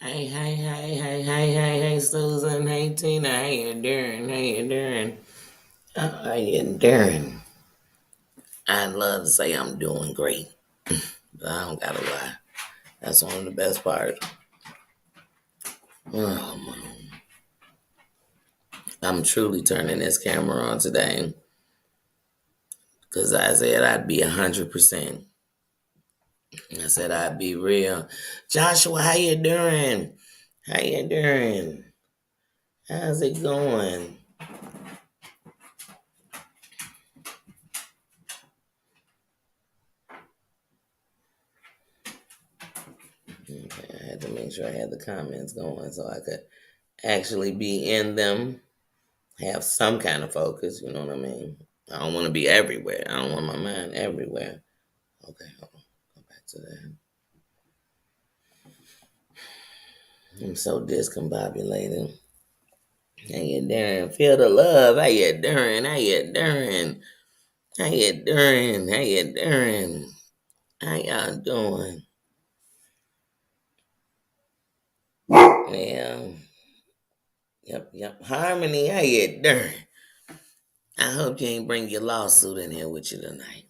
Hey, Susan. Hey, Tina. How you doing? How you doing? How you doing? I'd love to say I'm doing great, but I don't gotta lie. That's one of the best parts. Man. I'm truly turning this camera on today because I said I'd be 100%. I said I'd be real. Joshua, how you doing? How you doing? How's it going? Okay, I had to make sure I had the comments going so I could actually be in them, have some kind of focus, you know what I mean? I don't want to be everywhere. I don't want my mind everywhere. Okay, hold on. Go back to that. I'm so discombobulated. How you doing? Feel the love. How you doing? How you doing? How you doing? How you doing? How y'all doing? Yeah. Yep. Harmony, how you doing? I hope you ain't bring your lawsuit in here with you tonight.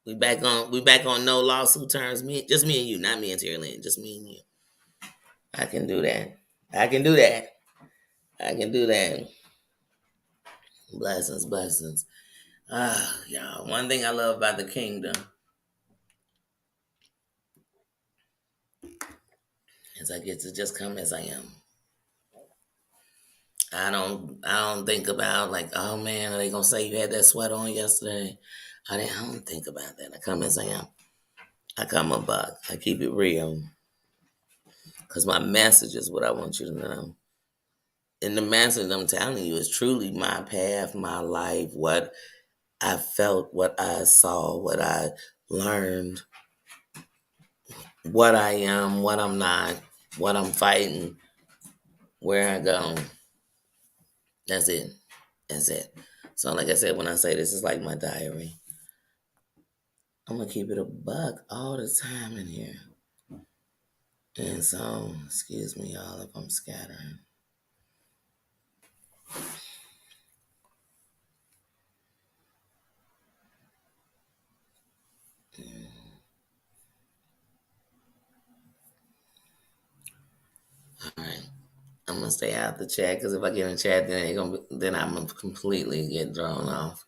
We back on no lawsuit terms. Just me and you, not me and Terry Lynn. Just me and you. I can do that. I can do that. I can do that. Blessings, blessings. Y'all. One thing I love about the kingdom is I get to just come as I am. I don't think about like, oh man, are they gonna say you had that sweat on yesterday? I don't think about that. I come as I am. I come a buck. I keep it real. Cause my message is what I want you to know. And the message I'm telling you is truly my path, my life, what I felt, what I saw, what I learned, what I am, what I'm not, what I'm fighting, where I go. That's it. That's it. So, like I said, when I say this is like my diary, I'm gonna keep it a buck all the time in here. And so, excuse me, y'all, if I'm scattering. All right, I'm gonna stay out the chat because if I get in chat, then I'm gonna completely get drawn off.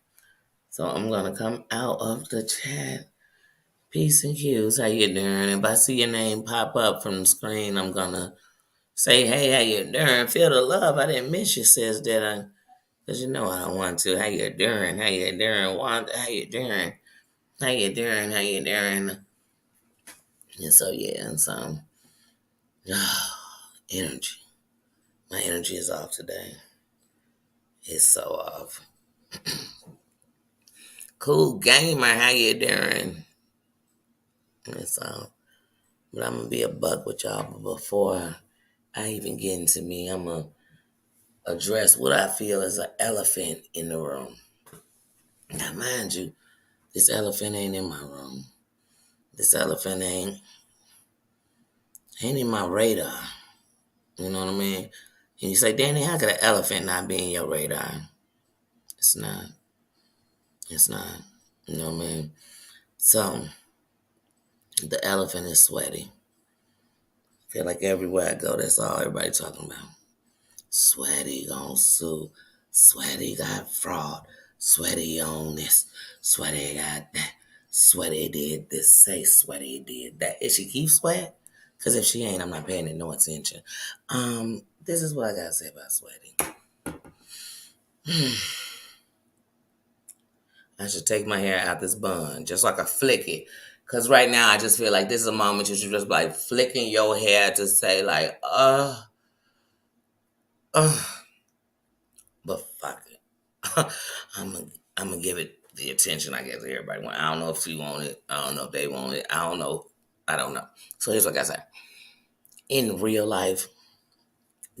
So I'm gonna come out of the chat. Peace and cues. How you doing? If I see your name pop up from the screen, I'm gonna say, "Hey, how you doing? Feel the love. I didn't miss you, sis. Did I? Cause you know I don't want to. How you doing? How you doing? Wanda? How you doing? How you doing? How you doing?" And so yeah, and so energy. My energy is off today. It's so off. Cool gamer. How you doing? And so, but I'm gonna be a buck with y'all. But before I even get into me, I'm gonna address what I feel is an elephant in the room. Now, mind you, this elephant ain't in my room. This elephant ain't in my radar. You know what I mean? And you say, Danny, how could an elephant not be in your radar? It's not. It's not. You know what I mean? So, the elephant is sweaty. I feel like everywhere I go, that's all everybody talking about. Sweaty gon' sue. Sweaty got fraud. Sweaty on this. Sweaty got that. Sweaty did this. Say Sweaty did that. Is she keep sweat? Because if she ain't, I'm not paying it no attention. This is what I gotta say about Sweaty. I should take my hair out this bun just like I flick it. Cause right now I just feel like this is a moment you should just be like flicking your hair to say like, uh, but fuck it. I'm gonna I'm gonna give it the attention I guess everybody want. I don't know if she want it. I don't know if they want it. I don't know. I don't know. So here's what I said. In real life,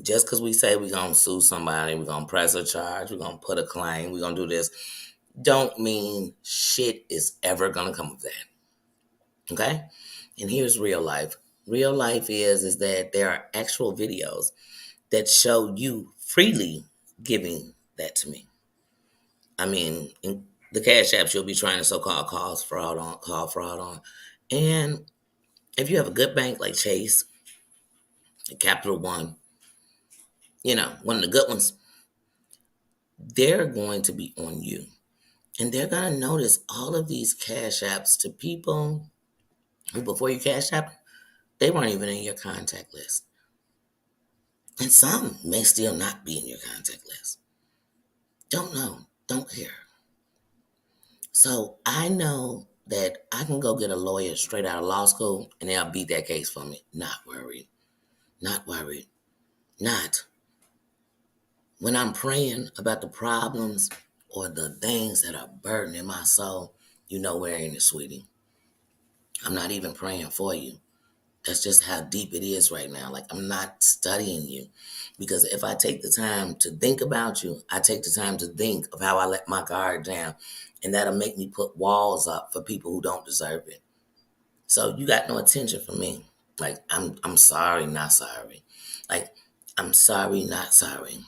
just because we say we're gonna sue somebody, we're gonna press a charge, we're gonna put a claim, we're gonna do this, don't mean shit is ever gonna come of that. Okay? And here's real life. Real life is that there are actual videos that show you freely giving that to me. I mean, in the cash apps you'll be trying to so-called call fraud on. And if you have a good bank like Chase, Capital One, one of the good ones, they're going to be on you. And they're going to notice all of these cash apps to people who, before you cash app, they weren't even in your contact list. And some may still not be in your contact list. Don't know. Don't care. So I know that I can go get a lawyer straight out of law school and they'll beat that case for me. Not worried. Not worried. Not. When I'm praying about the problems or the things that are burdening my soul, you know we're in it, sweetie. I'm not even praying for you. That's just how deep it is right now. Like, I'm not studying you. Because if I take the time to think about you, I take the time to think of how I let my guard down. And that'll make me put walls up for people who don't deserve it. So you got no attention from me. Like, I'm sorry, not sorry. Like, I'm sorry, not sorry.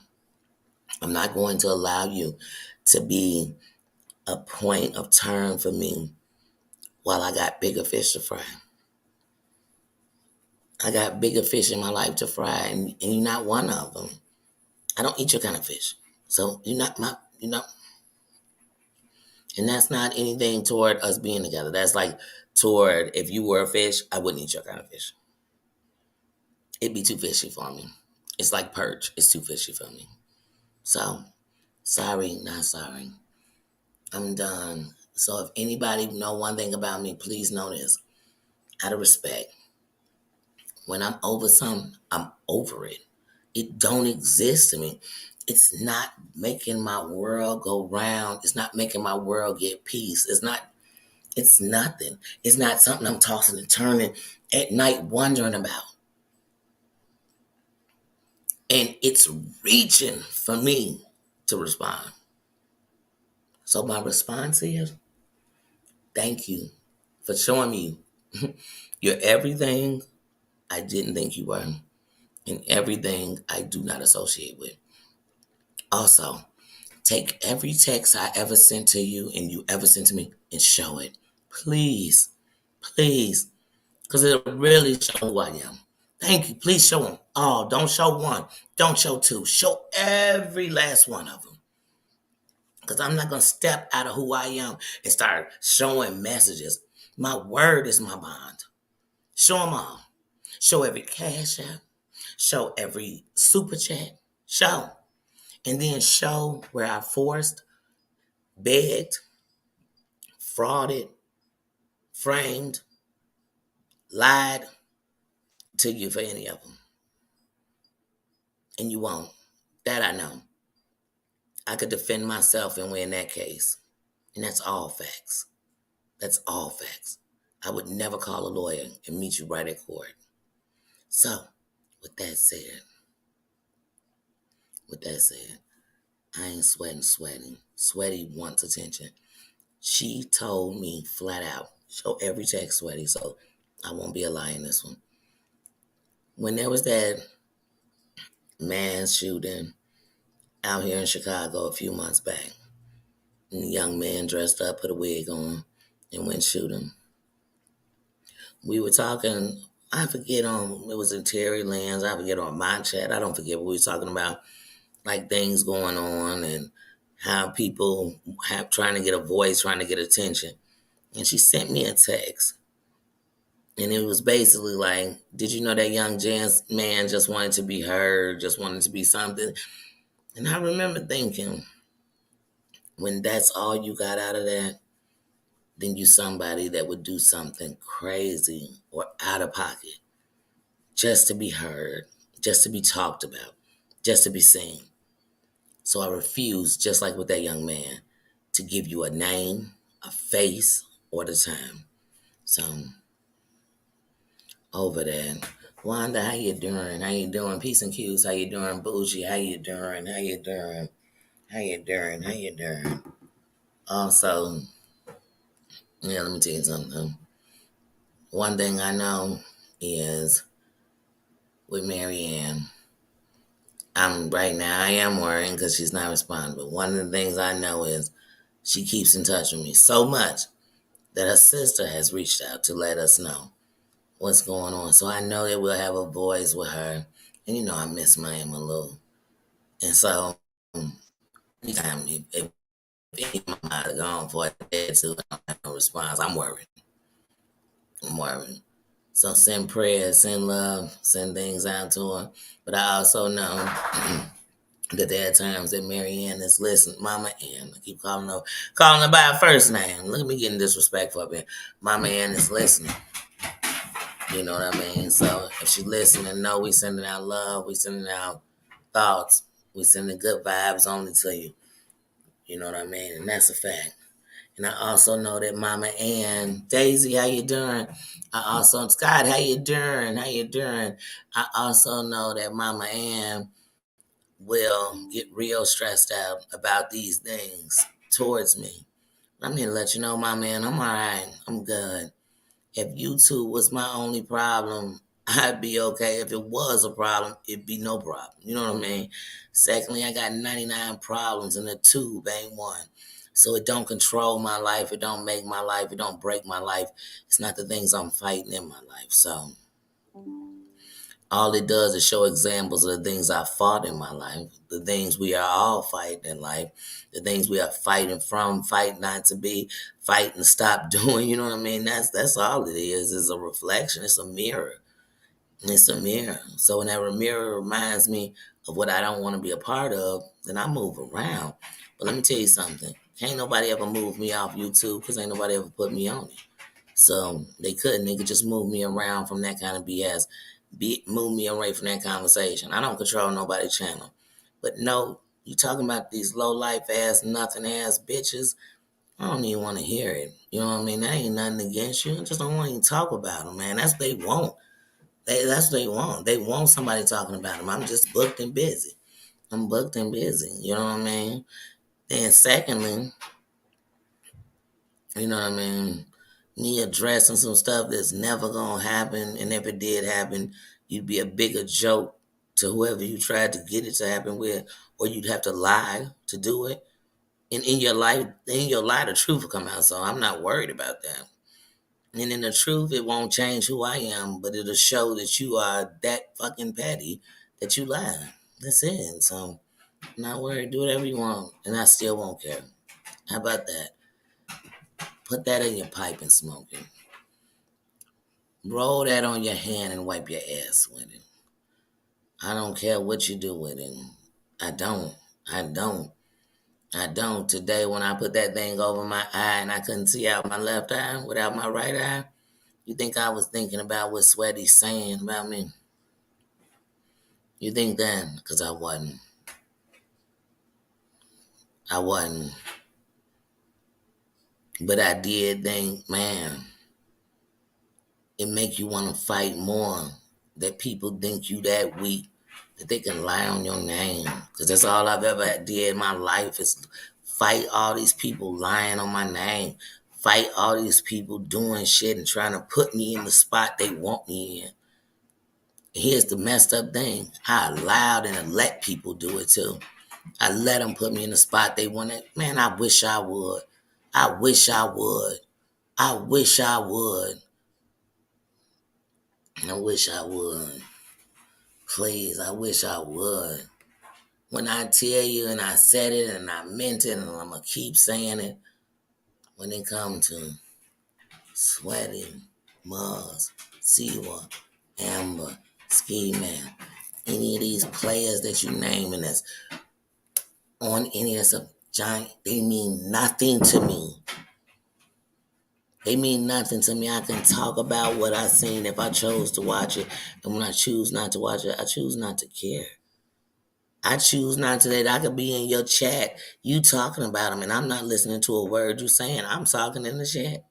I'm not going to allow you to be a point of turn for me while I got bigger fish to fry. I got bigger fish in my life to fry, and you're not one of them. I don't eat your kind of fish. So and that's not anything toward us being together. That's like toward, if you were a fish, I wouldn't eat your kind of fish. It'd be too fishy for me. It's like perch. It's too fishy for me. So, sorry, not sorry. I'm done. So if anybody know one thing about me, please know this. Out of respect, when I'm over something, I'm over it. It don't exist to me. It's not making my world go round. It's not making my world get peace. It's nothing. It's not something I'm tossing and turning at night wondering about. And it's reaching for me to respond. So my response is, thank you for showing me you're everything I didn't think you were, and everything I do not associate with. Also, take every text I ever sent to you and you ever sent to me and show it. Please, please, because it'll really show who I am. Thank you. Please show them all. Don't show one. Don't show two. Show every last one of them. Because I'm not going to step out of who I am and start showing messages. My word is my bond. Show them all. Show every cash app. Show every super chat. Show. And then show where I forced, begged, frauded, framed, lied to you for any of them. And you won't. That I know. I could defend myself and win that case. And that's all facts. That's all facts. I would never call a lawyer and meet you right at court. So, with that said, I ain't sweating. Sweaty wants attention. She told me flat out, show every text, Sweaty, so I won't be a lie in this one. When there was that mass shooting out here in Chicago a few months back, and the young man dressed up, put a wig on, and went shooting. We were talking, I forget it was in Terry Lands, I forget on my chat, I don't forget what we were talking about, like things going on and how people have trying to get a voice, trying to get attention. And she sent me a text. And it was basically like, did you know that young man just wanted to be heard, just wanted to be something? And I remember thinking, when that's all you got out of that, then you somebody that would do something crazy or out of pocket just to be heard, just to be talked about, just to be seen. So I refuse, just like with that young man, to give you a name, a face, or the time. So, over there. Wanda, how you doing? How you doing? Peace and cues. How you doing? Bougie, how you doing? How you doing? How you doing? How you doing? Also, yeah, let me tell you something. One thing I know is with Marianne. Right now I am worrying because she's not responding. But one of the things I know is she keeps in touch with me so much that her sister has reached out to let us know what's going on. So I know that we'll have a voice with her. And I miss my Emma Lou. And so anytime if any of my are gone for a day or two, I don't have no response, I'm worried. I'm worried. So send prayers, send love, send things out to her. But I also know that there are times that Marianne is listening. Mama Ann, I keep calling her by her first name. Look at me getting disrespectful up here. Mama Ann is listening. You know what I mean? So if she's listening, know we sending out love, we sending out thoughts, we sending good vibes only to you. You know what I mean? And that's a fact. And I also know that Mama Ann, Daisy, how you doing? Scott, how you doing? How you doing? I also know that Mama Ann will get real stressed out about these things towards me. I'm here to let you know, Mama Ann, I'm all right. I'm good. If YouTube was my only problem, I'd be okay. If it was a problem, it'd be no problem. You know what I mean? Secondly, I got 99 problems and the tube ain't one. So it don't control my life. It don't make my life. It don't break my life. It's not the things I'm fighting in my life. So all it does is show examples of the things I fought in my life, the things we are all fighting in life, the things we are fighting from, fight not to be, fight and stop doing. You know what I mean? That's all it is a reflection. It's a mirror. It's a mirror. So when that mirror reminds me of what I don't want to be a part of, then I move around. But let me tell you something. Can't nobody ever move me off YouTube because ain't nobody ever put me on it. So they couldn't. They could just move me around from that kind of BS. Move me away from that conversation. I don't control nobody's channel. But no, you talking about these low life ass, nothing ass bitches. I don't even want to hear it. You know what I mean? That ain't nothing against you. I just don't want to even talk about them, man. That's what they want. That's what they want. They want somebody talking about them. I'm just booked and busy. I'm booked and busy. You know what I mean? And secondly, you know what I mean? Me addressing some stuff that's never gonna happen, and if it did happen, you'd be a bigger joke to whoever you tried to get it to happen with, or you'd have to lie to do it. And in your life, the truth will come out. So I'm not worried about that. And in the truth, it won't change who I am, but it'll show that you are that fucking petty that you lie. That's it. So I'm not worried. Do whatever you want, and I still won't care. How about that? Put that in your pipe and smoke it. Roll that on your hand and wipe your ass with it. I don't care what you do with it. I don't. I don't. I don't. Today, when I put that thing over my eye and I couldn't see out my left eye without my right eye, you think I was thinking about what Sweaty's saying about me? You think that? Because I wasn't. I wasn't. But I did think, man, it make you want to fight more. That people think you that weak that they can lie on your name. Because that's all I've ever did in my life is fight all these people lying on my name. Fight all these people doing shit and trying to put me in the spot they want me in. Here's the messed up thing. I allowed and let people do it too. I let them put me in the spot they wanted. Man, I wish I would. I wish I would. I wish I would. I wish I would. Please, I wish I would. When I tell you and I said it and I meant it and I'm going to keep saying it, when it comes to Sweaty, Muzz, Siwa, Amber, Ski Man, any of these players that you name and that's on any of this giant, they mean nothing to me. They mean nothing to me. I can talk about what I seen if I chose to watch it. And when I choose not to watch it, I choose not to care. I choose not to that. I could be in your chat, you talking about them, and I'm not listening to a word you saying. I'm talking in the chat.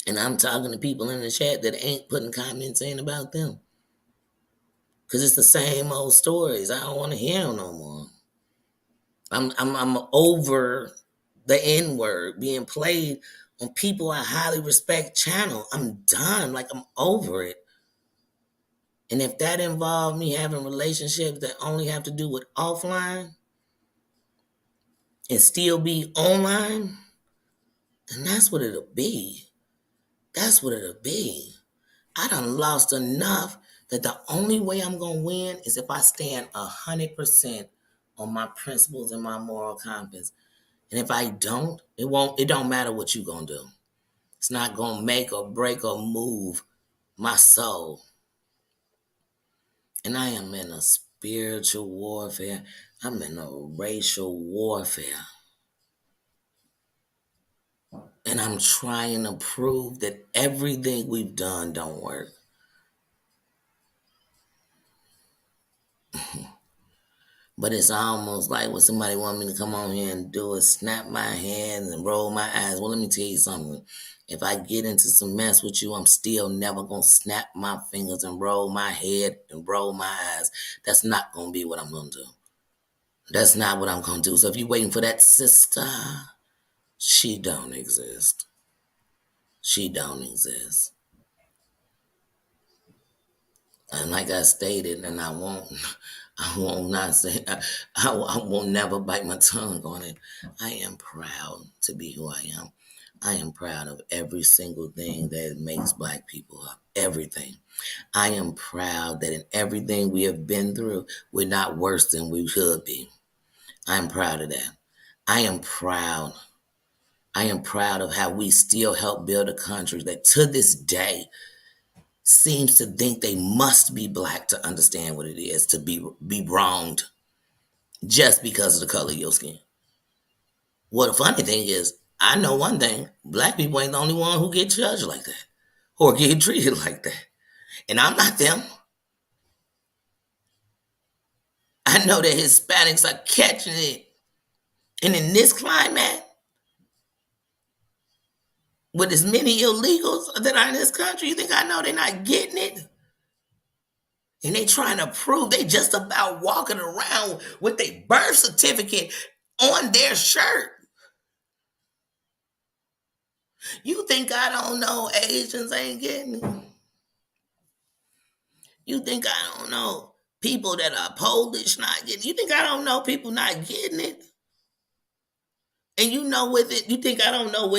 And I'm talking to people in the chat that ain't putting comments in about them. Because it's the same old stories. I don't want to hear them no more. I'm over the N-word being played on people I highly respect channel. I'm done. Like, I'm over it. And if that involved me having relationships that only have to do with offline and still be online, then that's what it'll be. That's what it'll be. I done lost enough that the only way I'm gonna win is if I stand 100% on my principles and my moral compass. And if I don't, it don't matter what you gonna do. It's not gonna make or break or move my soul. And I am in a spiritual warfare. I'm in a racial warfare. And I'm trying to prove that everything we've done don't work. But it's almost like when somebody want me to come on here and do is snap my hands and roll my eyes. Well, let me tell you something. If I get into some mess with you, I'm still never going to snap my fingers and roll my head and roll my eyes. That's not going to be what I'm going to do. That's not what I'm going to do. So if you're waiting for that sister, she don't exist. She don't exist. And like I stated, and I won't not say, I won't never bite my tongue on it. I am proud to be who I am. I am proud of every single thing that makes Black people up. Everything. I am proud that in everything we have been through, we're not worse than we should be. I am proud of that. I am proud. I am proud of how we still help build a country that to this day seems to think they must be Black to understand what it is to be wronged just because of the color of your skin. Well, the funny thing is, I know one thing: Black people ain't the only one who get judged like that or get treated like that, and I'm not them. I know that Hispanics are catching it, and in this climate, with as many illegals that are in this country, you think I know they're not getting it? And they trying to prove they just about walking around with their birth certificate on their shirt. You think I don't know Asians ain't getting it? You think I don't know people that are Polish not getting it? You think I don't know people not getting it? And you know with it, you think I don't know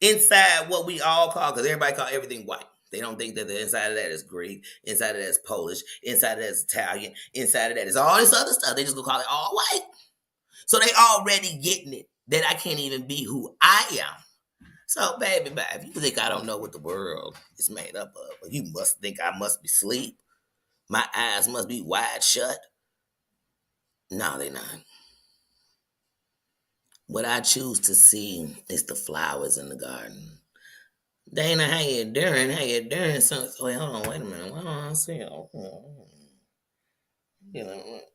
inside what we all call, because everybody call everything white. They don't think that the inside of that is Greek, inside of that is Polish, inside of that is Italian, inside of that is all this other stuff. They just gonna call it all white. So they already getting it that I can't even be who I am. So, baby, if you think I don't know what the world is made up of, you must think I must be asleep. My eyes must be wide shut. No, they're not. What I choose to see is the flowers in the garden. Dana, how you doing? How you doing? So, wait, hold on, wait a minute. Hold on, I see. You know,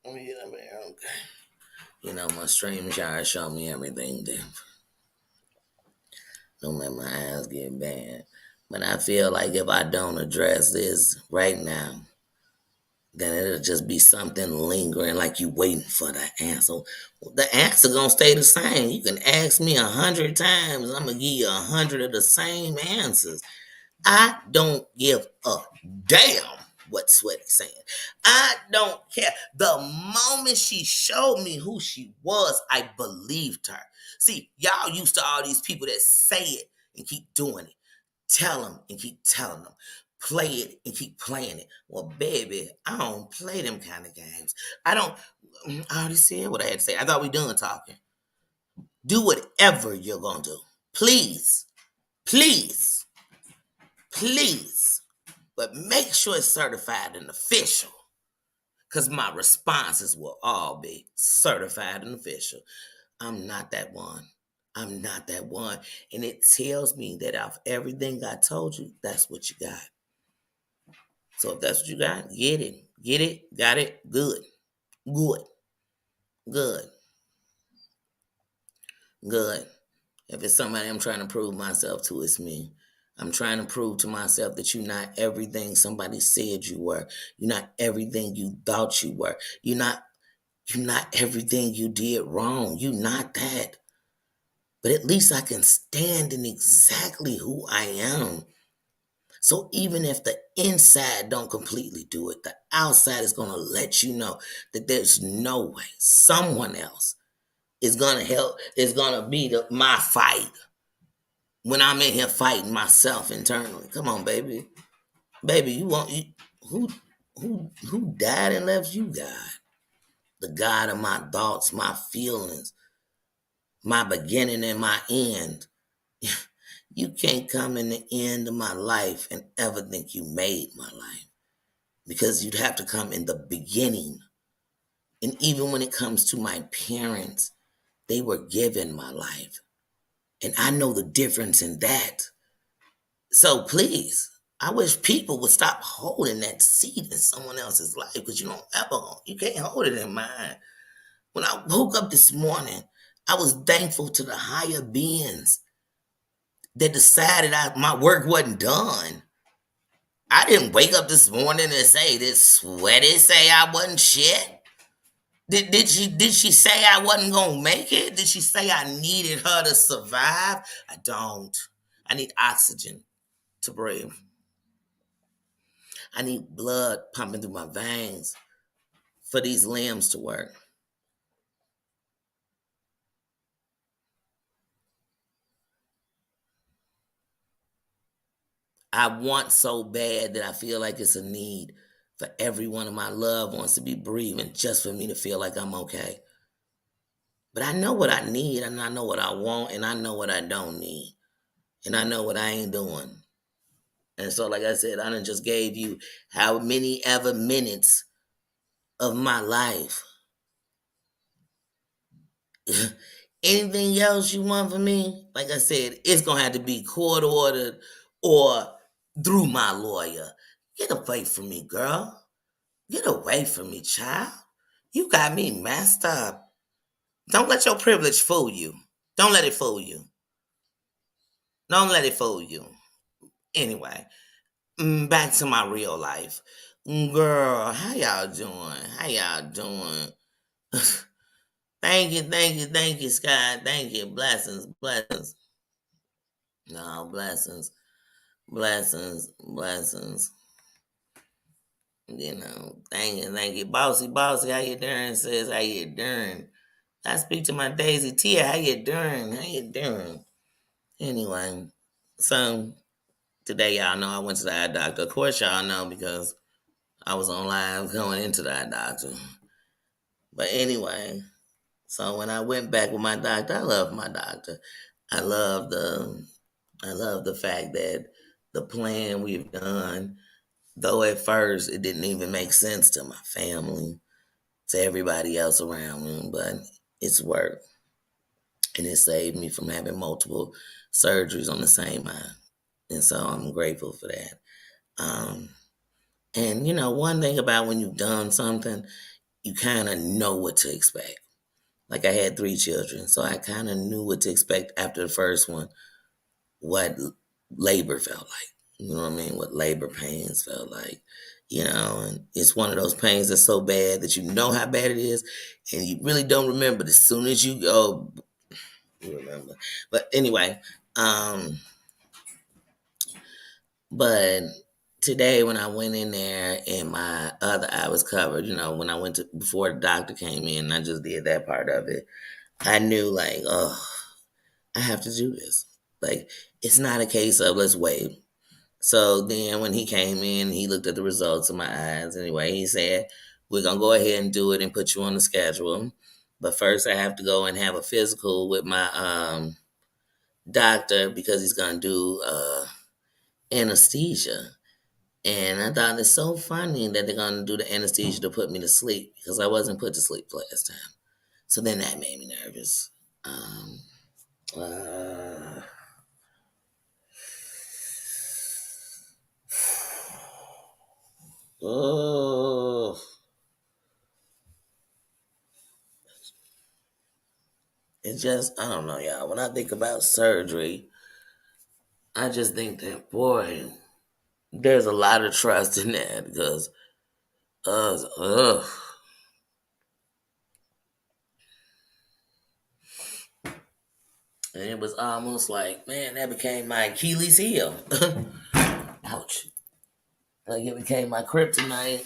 let me get up here. Okay. You know, my stream shower show me everything different. Don't let my eyes get bad. But I feel like if I don't address this right now, then it'll just be something lingering, like you waiting for the answer. The answer gonna stay the same. You can ask me 100 times, I'm gonna give you 100 of the same answers. I don't give a damn what Sweaty's saying. I don't care. The moment she showed me who she was, I believed her. See, y'all used to all these people that say it and keep doing it. Tell them and keep telling them. Play it and keep playing it. Well, baby, I don't play them kind of games. I already said what I had to say. I thought we done talking. Do whatever you're going to do. Please, please, please. But make sure it's certified and official. Because my responses will all be certified and official. I'm not that one. I'm not that one. And it tells me that of everything I told you, that's what you got. So if that's what you got, get it. Get it, got it, good. Good. Good. Good. If it's somebody I'm trying to prove myself to, it's me. I'm trying to prove to myself that you're not everything somebody said you were. You're not everything you thought you were. You're not everything you did wrong. You're not that. but at least I can stand in exactly who I am. So even if the inside don't completely do it, the outside is going to let you know that there's no way someone else is going to help, is going to be my fight when I'm in here fighting myself internally. Come on, baby. Baby, who who died and left you, God? The God of my thoughts, my feelings, my beginning and my end. You can't come in the end of my life and ever think you made my life, because you'd have to come in the beginning. And even when it comes to my parents, they were given my life. And I know the difference in that. So please, I wish people would stop holding that seed in someone else's life, because you can't hold it in mine. When I woke up this morning, I was thankful to the higher beings that decided my work wasn't done. I didn't wake up this morning and say this sweaty say I wasn't shit. Did she say I wasn't gonna make it? Did she say I needed her to survive? I don't. I need oxygen to breathe. I need blood pumping through my veins for these limbs to work. I want so bad that I feel like it's a need for every one of my loved ones to be breathing just for me to feel like I'm okay. But I know what I need, and I know what I want, and I know what I don't need, and I know what I ain't doing. And so, like I said, I done just gave you how many ever minutes of my life. Anything else you want from me? Like I said, it's gonna have to be court ordered or through my lawyer. Get away from me, girl. Get away from me, child. You got me messed up. Don't let your privilege fool you. Don't let it fool you. Don't let it fool you. Anyway, back to my real life. Girl, how y'all doing? How y'all doing? Thank you, Scott. Thank you. Blessings, blessings. No, blessings, blessings, blessings. Thank you. Bossy, how you doing? Says, how you doing? I speak to my Daisy Tia. How you doing? How you doing? Anyway, so today y'all know I went to the eye doctor. Of course y'all know because I was on live going into the eye doctor. But anyway, so when I went back with my doctor, I love my doctor. I love the I love the fact that the plan we've done, though at first it didn't even make sense to my family, to everybody else around me, but it's worked. And it saved me from having multiple surgeries on the same eye. And so I'm grateful for that. Um, and one thing about when you've done something, you kind of know what to expect. Like I had 3 children, so I kind of knew what to expect after the first one, what labor felt like. You know what I mean? What labor pains felt like. And it's one of those pains that's so bad that you know how bad it is, and you really don't remember. But as soon as you go, you remember. But anyway, but today when I went in there and my other eye was covered, when I went to before the doctor came in, I just did that part of it. I knew like, oh, I have to do this. Like, it's not a case of let's wait. So then when he came in, he looked at the results of my eyes. Anyway, he said, we're going to go ahead and do it and put you on the schedule. But first I have to go and have a physical with my doctor because he's going to do anesthesia. And I thought it's so funny that they're going to do the anesthesia to put me to sleep because I wasn't put to sleep last time. So then that made me nervous. Um, uh, oh, it's just, I don't know, y'all. When I think about surgery, I just think that, boy, there's a lot of trust in that because, uh, And it was almost like, man, that became my Achilles heel. Ouch. Like it became my kryptonite.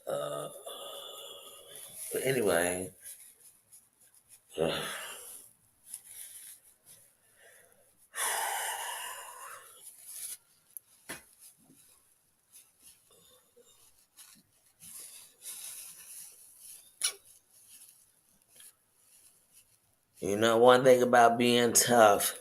Uh, but anyway, you know, one thing about being tough,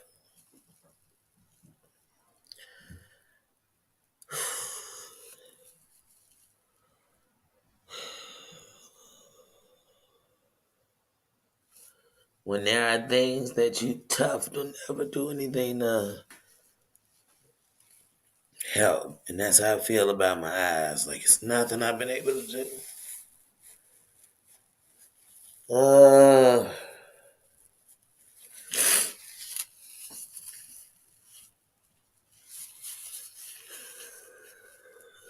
when there are things that you tough, don't ever do anything to help. And that's how I feel about my eyes. Like it's nothing I've been able to do. Uh,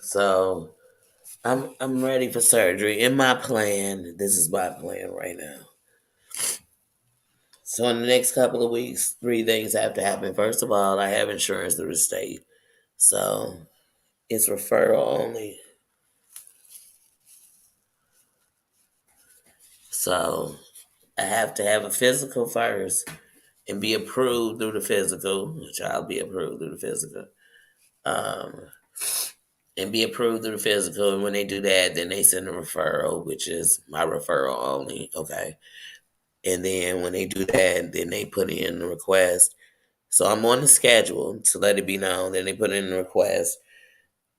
so I'm ready for surgery. In my plan, this is my plan right now. So in the next couple of weeks, three things have to happen. First of all, I have insurance through the state. So it's referral only. So I have to have a physical first and be approved through the physical, which I'll be approved through the physical. Um, and be approved through the physical. And when they do that, then they send a referral, which is my referral only. Okay. And then when they do that, then they put in the request. So I'm on the schedule to let it be known. Then they put in the request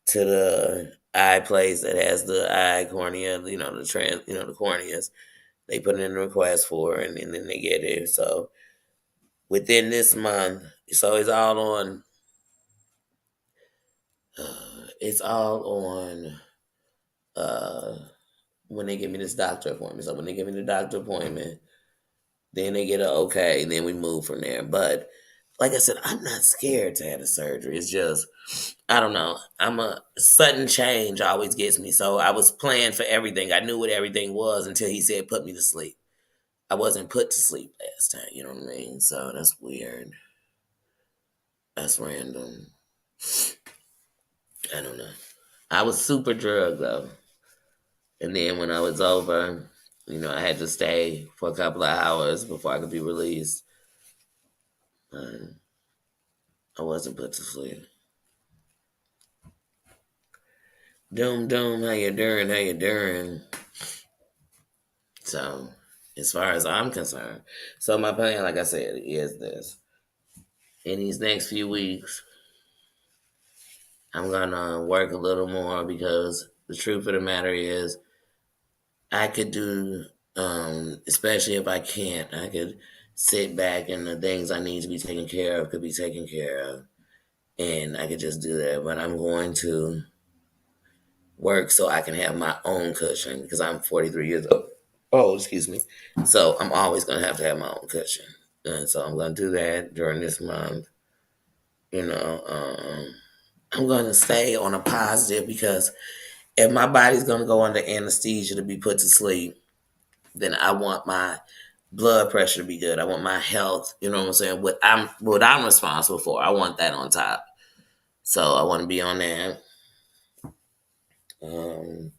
to the eye place that has the eye cornea, the corneas. They put in the request for it, and then they get it. So within this month, so it's all on uh, when they give me this doctor appointment. So when they give me the doctor appointment, then they get a okay, then we move from there. But like I said, I'm not scared to have the surgery. It's just I don't know. I'm a sudden change always gets me. So I was planning for everything. I knew what everything was until he said put me to sleep. I wasn't put to sleep last time. You know what I mean? So that's weird. That's random. I don't know. I was super drugged though, and then when I was over, I had to stay for a couple of hours before I could be released. Um, I wasn't put to sleep. Doom doom, how you doing? How you doing? So, as far as I'm concerned, so my plan, like I said, is this: in these next few weeks, I'm gonna work a little more because the truth of the matter is, I could do, especially if I can't, I could sit back and the things I need to be taken care of could be taken care of, and I could just do that. But I'm going to work so I can have my own cushion because I'm 43 years old. Oh, excuse me. So I'm always going to have my own cushion. And so I'm going to do that during this month. You know, I'm going to stay on a positive because if my body's going to go under anesthesia to be put to sleep, then I want my blood pressure to be good. I want my health, you know what I'm saying? What I'm responsible for. I want that on top. So I want to be on that. Um,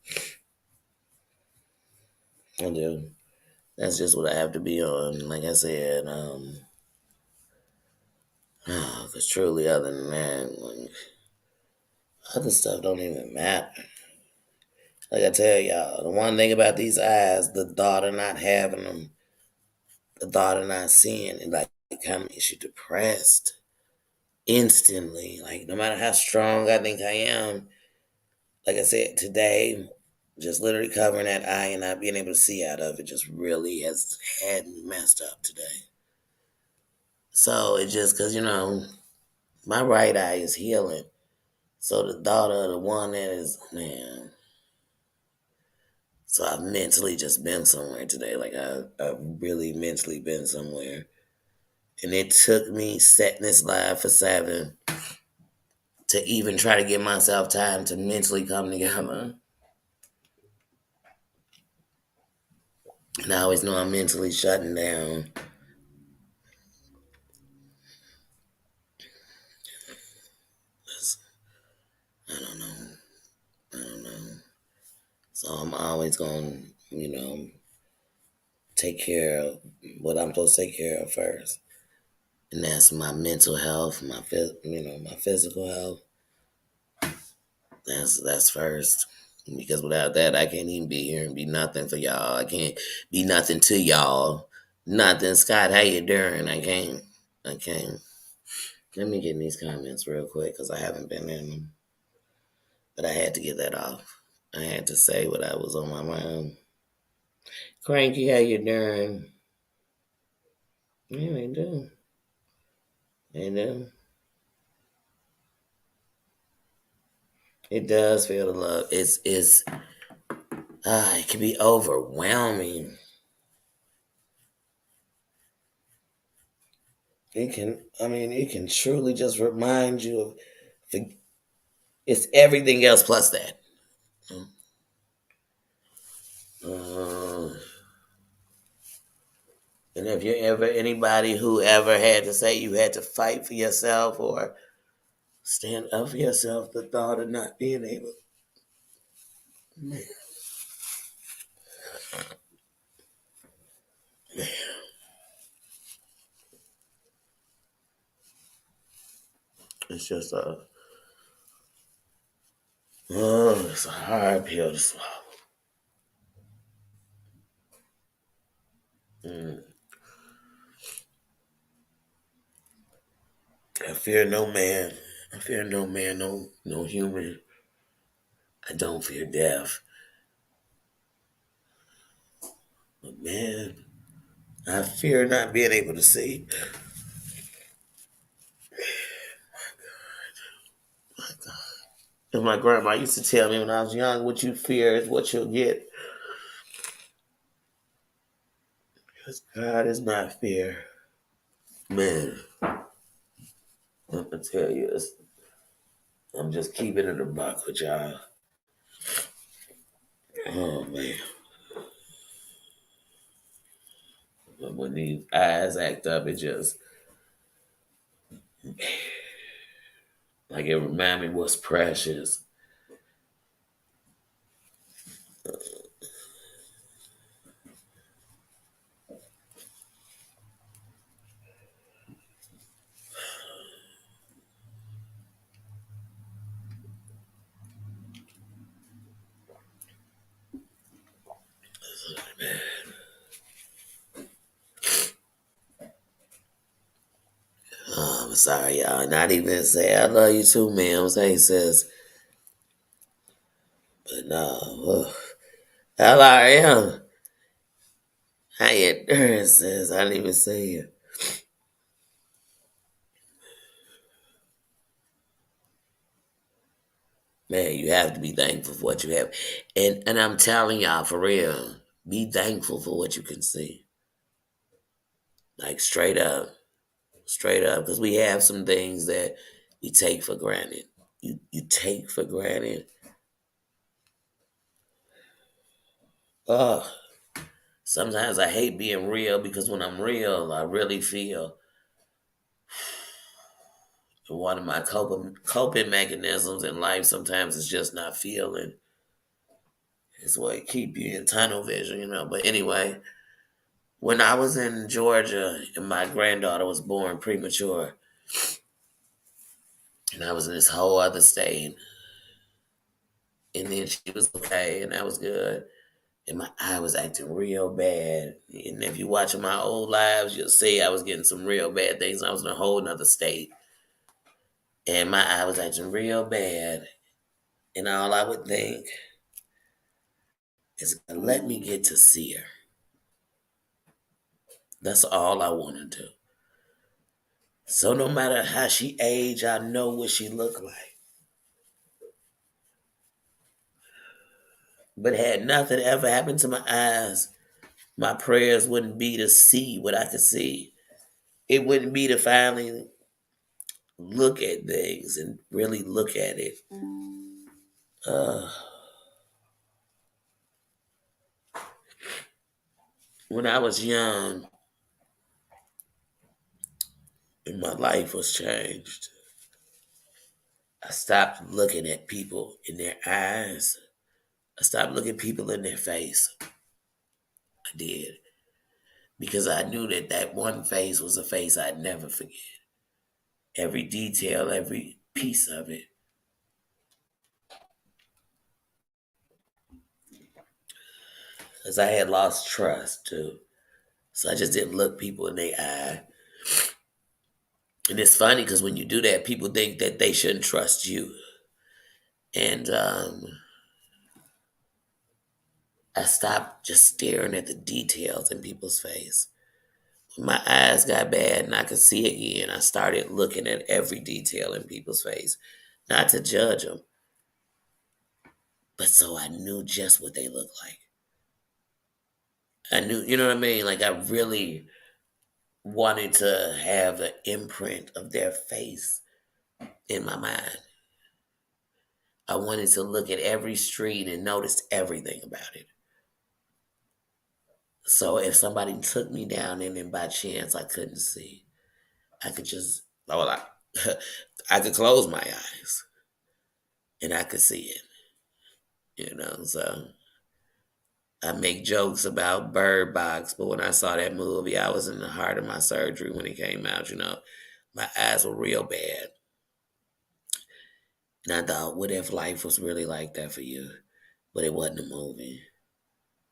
I do. That's just what I have to be on. Like I said, because truly, other than that, like, other stuff don't even matter. Like I tell y'all, the one thing about these eyes, the thought of not having them, the thought of not seeing it, like, it kind of makes you depressed instantly. Like, no matter how strong I think I am, like I said, today, just literally covering that eye and not being able to see out of it just really has had me messed up today. So it's just because, my right eye is healing. So the thought of the one that is, man. So I've mentally just been somewhere today. Like I've really mentally been somewhere. And it took me setting this live for 7 to even try to give myself time to mentally come together. And I always know I'm mentally shutting down. I don't know. I don't know. So I'm always going to, take care of what I'm supposed to take care of first. And that's my mental health, my physical health. That's first. Because without that, I can't even be here and be nothing for y'all. I can't be nothing to y'all. Nothing. Scott, how you doing? I can't. I can't. Let me get in these comments real quick because I haven't been in them. But I had to get that off. I had to say what I was on my mind. Cranky, how you doing? Yeah, they do. They do. It does feel the love. It can be overwhelming. It can truly just remind you of, it's everything else plus that. Uh, and if you're ever anybody who ever had to say you had to fight for yourself or stand up for yourself, the thought of not being able, man, it's just it's a hard pill to swallow. Mm. I fear no man. I fear no man, no human. I don't fear death. But man, I fear not being able to see. And my grandma used to tell me when I was young, what you fear is what you'll get. Because God is not fear. Man, I'm going to tell you, I'm just keeping it a buck with y'all. Oh, man. But when these eyes act up, it just, like it remind me what's precious. Oh, I'm sorry, y'all. Not even say I love you too, man. I'm saying, sis. But no. LRM. How you doing, sis? I didn't even say it. Man, you have to be thankful for what you have. And I'm telling y'all for real, be thankful for what you can see. Like straight up. Straight up. Because we have some things that we take for granted. You take for granted. Oh, sometimes I hate being real because when I'm real, I really feel one of my coping mechanisms in life sometimes is just not feeling. It's what keep you in tunnel vision. But anyway, when I was in Georgia and my granddaughter was born premature, and I was in this whole other state, and then she was okay, and that was good. And my eye was acting real bad. And if you watch my old lives, you'll see I was getting some real bad things. I was in a whole nother state. And my eye was acting real bad. And all I would think is, let me get to see her. That's all I want to do. So no matter how she age, I know what she looked like. But had nothing ever happened to my eyes, my prayers wouldn't be to see what I could see. It wouldn't be to finally look at things and really look at it. Uh, When I was young and my life was changed, I stopped looking at people in their eyes. I stopped looking people in their face. I did. Because I knew that that one face was a face I'd never forget. Every detail, every piece of it. Because I had lost trust too. So I just didn't look people in their eye. And it's funny because when you do that, people think that they shouldn't trust you. And I stopped just staring at the details in people's face. When my eyes got bad and I could see again, I started looking at every detail in people's face. Not to judge them, but so I knew just what they looked like. I knew, you know what I mean? Like I really wanted to have an imprint of their face in my mind. I wanted to look at every street and notice everything about it. So if somebody took me down and then by chance I couldn't see, I could just, well, I could close my eyes and I could see it, you know. So I make jokes about Bird Box, but when I saw that movie, I was in the heart of my surgery when it came out, you know. My eyes were real bad. And I thought, what if life was really like that for you? But it wasn't a movie.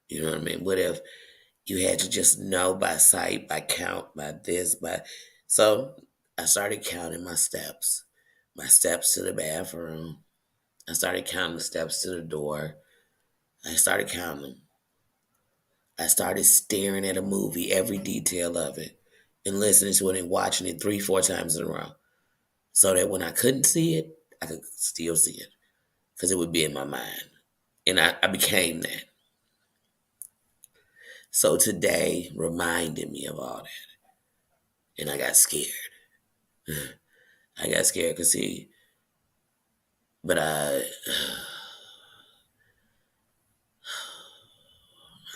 You know what I mean? What if you had to just know by sight, by count, by this, by. So I started counting my steps to the bathroom. I started counting the steps to the door. I started counting them. I started staring at a movie, every detail of it, and listening to it and watching it three, four times in a row. So that when I couldn't see it, I could still see it because it would be in my mind. And I became that. So today reminded me of all that. And I got scared. I got scared because see, but I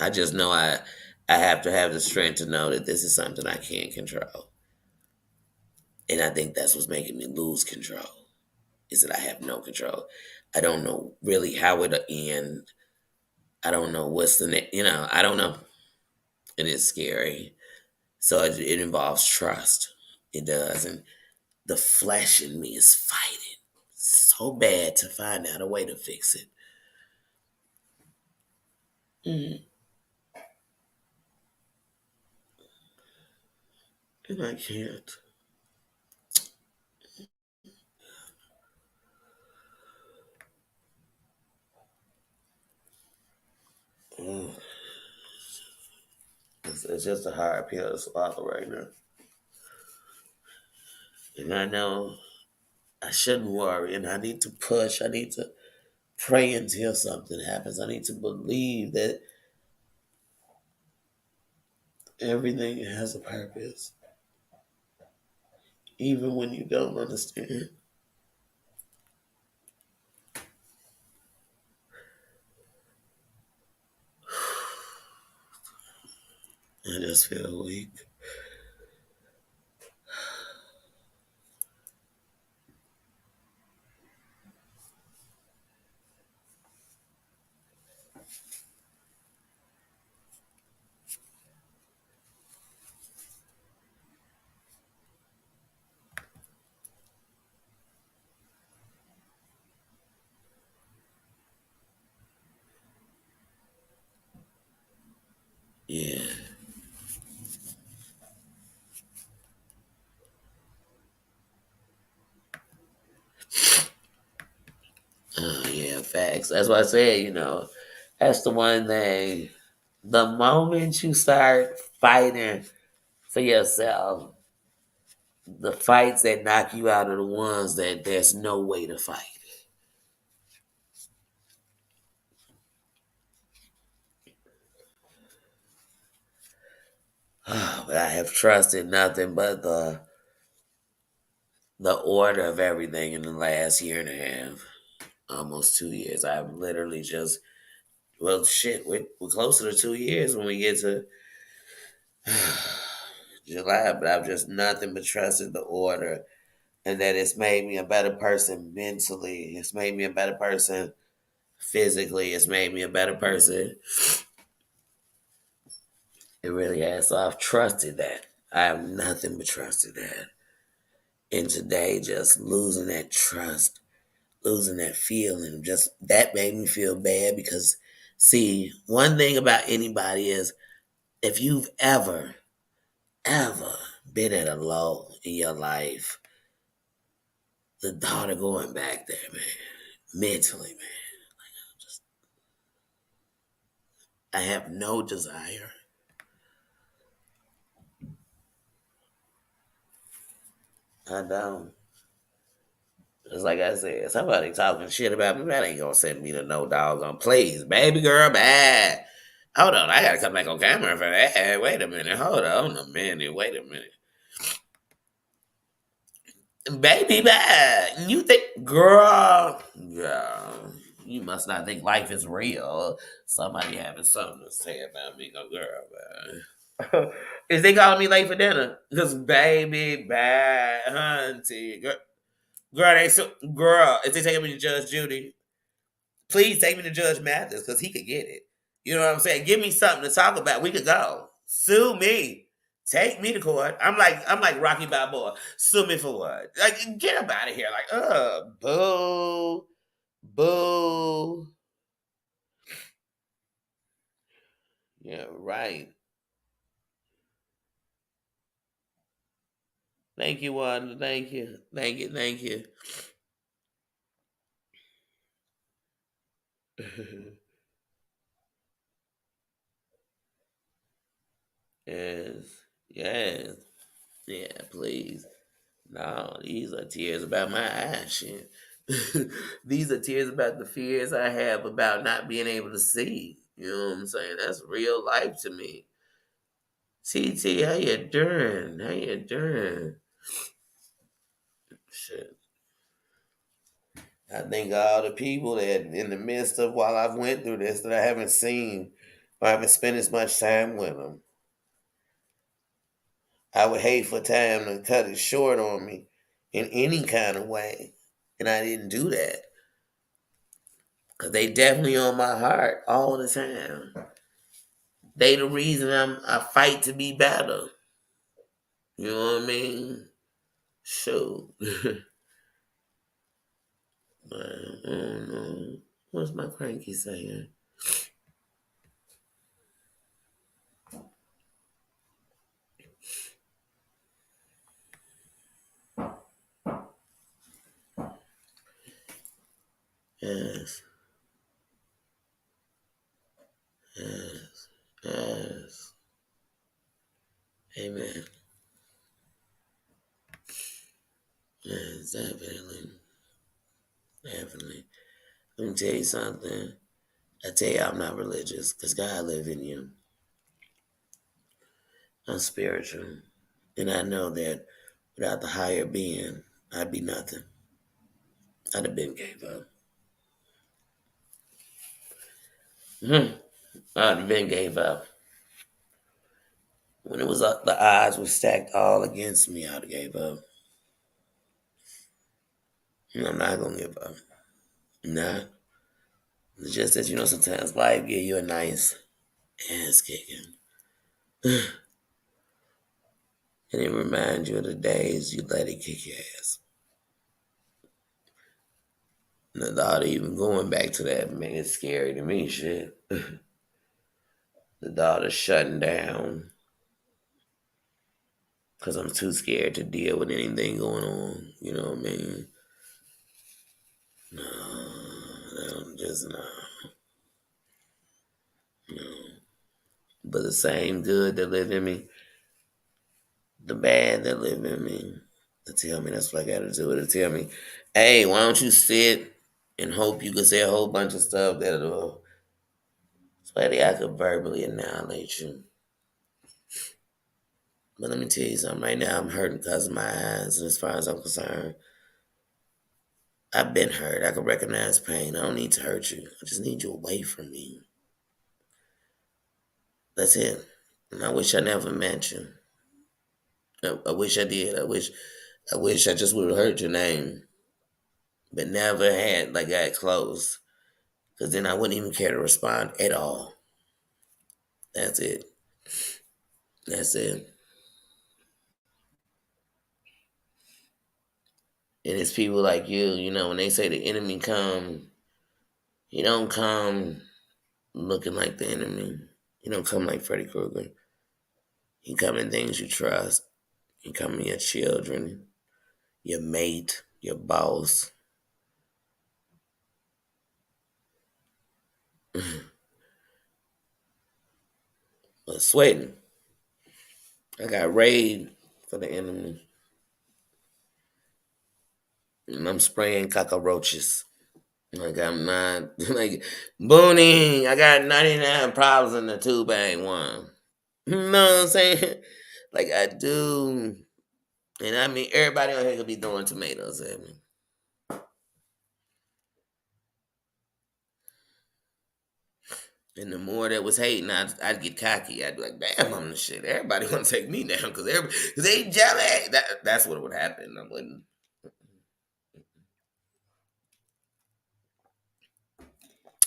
just know I have to have the strength to know that this is something I can't control. And I think that's what's making me lose control. Is that I have no control. I don't know really how it'll end. I don't know what's the next, I don't know. And it's scary. So it involves trust. It does. And the flesh in me is fighting so bad to find out a way to fix it. Mm. And I can't. Mm. It's just a hard pill to swallow right now. And I know I shouldn't worry and I need to push. I need to pray until something happens. I need to believe that everything has a purpose, even when you don't understand. I just feel weak. Yeah. Yeah, facts. That's why I said, that's the one thing. The moment you start fighting for yourself, the fights that knock you out are the ones that there's no way to fight. But I have trusted nothing but the order of everything in the last year and a half, almost 2 years. I've literally just, well, shit, we're closer to 2 years when we get to. July, but I've just nothing but trusted the order, and that it's made me a better person mentally. It's made me a better person physically. It's made me a better person. It really has. So I've trusted that. I have nothing but trusted that. And today, just losing that trust, losing that feeling, just that made me feel bad because, see, one thing about anybody is if you've ever been at a low in your life, the thought of going back there, man, mentally, man, just, I have no desire. I don't. Just like I said, somebody talking shit about me, that ain't gonna send me to no doggone place. Baby girl, bad. Hold on, I gotta come back on camera for that. Wait a minute, hold on a minute, wait a minute. Baby bad. You think, girl, you must not think life is real. Somebody having something to say about me, no girl, man. Is they calling me late for dinner? Because baby bad, hunty. Girl, if they taking me to Judge Judy, please take me to Judge Mathis because he could get it. You know what I'm saying? Give me something to talk about. We could go. Sue me. Take me to court. I'm like Rocky Balboa. Sue me for what? Like, get up out of here. Like, boo, boo. Yeah, right. Thank you, Wanda. Thank you. Thank you. Thank you. Yes. Yes. Yeah, please. No, these are tears about my eyes. Shit. These are tears about the fears I have about not being able to see. You know what I'm saying? That's real life to me. TT, how you doing? How you doing? Shit. I think all the people that in the midst of while I've went through this that I haven't seen or I haven't spent as much time with them. I would hate for time to cut it short on me in any kind of way. And I didn't do that. Cause they definitely on my heart all the time. They the reason I fight to be better. You know what I mean? So, man, I don't know. What's my cranky saying? Yes, yes, yes. Amen. Yes, definitely, definitely. Let me tell you something. I tell you, I'm not religious because God live in you. I'm spiritual, and I know that without the higher being, I'd be nothing. I'd have been gave up. I'd have been gave up. When it was the odds were stacked all against me, I'd have gave up. And I'm not gonna give up. Nah. It's just that sometimes life give you a nice ass kicking. And it reminds you of the days you let it kick your ass. And the thought of even going back to that, man, it's scary to me, shit. The thought of shutting down because I'm too scared to deal with anything going on. You know what I mean? No, no, just no. No. But the same good that live in me, the bad that live in me, to tell me that's what I gotta do. To tell me, hey, why don't you sit and hope you can say a whole bunch of stuff that'll, sweaty, I could verbally annihilate you. But let me tell you something. Right now, I'm hurting because of my eyes, and as far as I'm concerned, I've been hurt. I can recognize pain. I don't need to hurt you. I just need you away from me. That's it. And I wish I never met you. I wish I did. I wish I just would have heard your name, but never had like got close. Because then I wouldn't even care to respond at all. That's it. That's it. And it's people like you know, when they say the enemy come, he don't come looking like the enemy. He don't come like Freddy Krueger. He come in things you trust. He come in your children, your mate, your boss. But sweating. I got raid for the enemy. And I'm spraying cockroaches. Like I'm not like Booney. I got 99 problems in the two bang one. You know what I'm saying? Like I do. And I mean everybody on here could be throwing tomatoes at me. And the more that was hating, I'd get cocky. I'd be like, "Damn, I'm the shit." Everybody want to take me down because they jelly. That's what would happen. I wouldn't.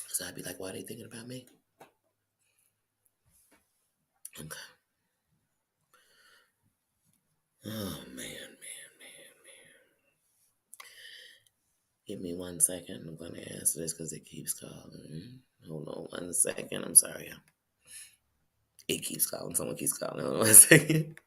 So I'd be like, "Why are they thinking about me?" Okay. Oh man, man, man, man. Give me 1 second. I'm gonna answer this because it keeps calling. Hold on 1 second. I'm sorry. It keeps calling. Someone keeps calling. Hold on 1 second.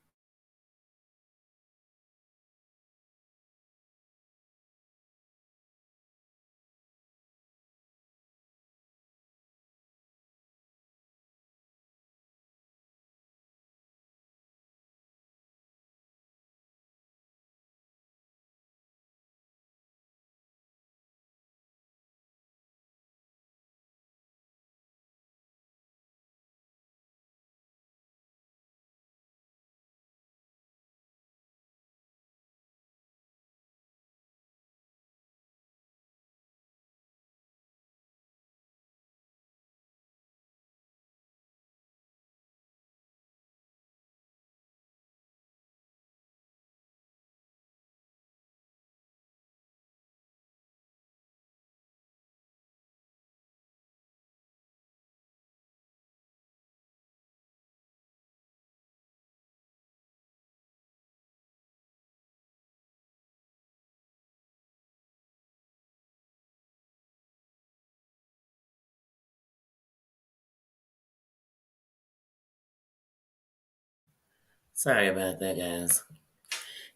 Sorry about that, guys.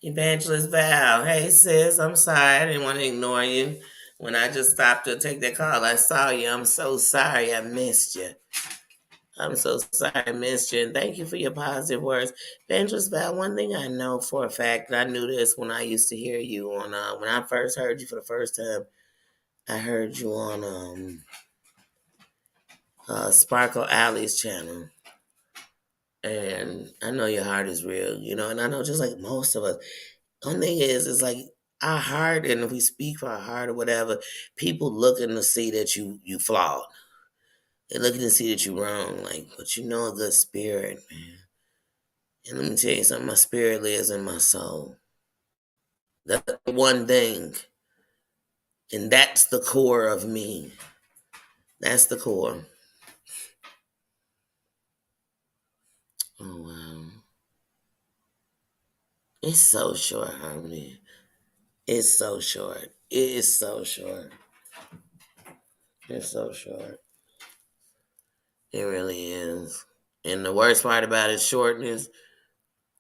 Evangelist Val. Hey, sis. I'm sorry. I didn't want to ignore you. When I just stopped to take that call, I saw you. I'm so sorry I missed you. I'm so sorry I missed you. And thank you for your positive words. Evangelist Val, one thing I know for a fact, and I knew this when I used to hear you on, when I first heard you for the first time, I heard you on Sparkle Alley's channel. And I know your heart is real, you know, and I know just like most of us, one thing is like our heart, and if we speak for our heart or whatever, people looking to see that you flawed. They're looking to see that you wrong, like, but you know a good spirit, man. And let me tell you something, my spirit lives in my soul. That's the one thing. And that's the core of me. That's the core. Oh wow. It's so short, Harmony. It's so short. It is so short. It's so short. It really is. And the worst part about its shortness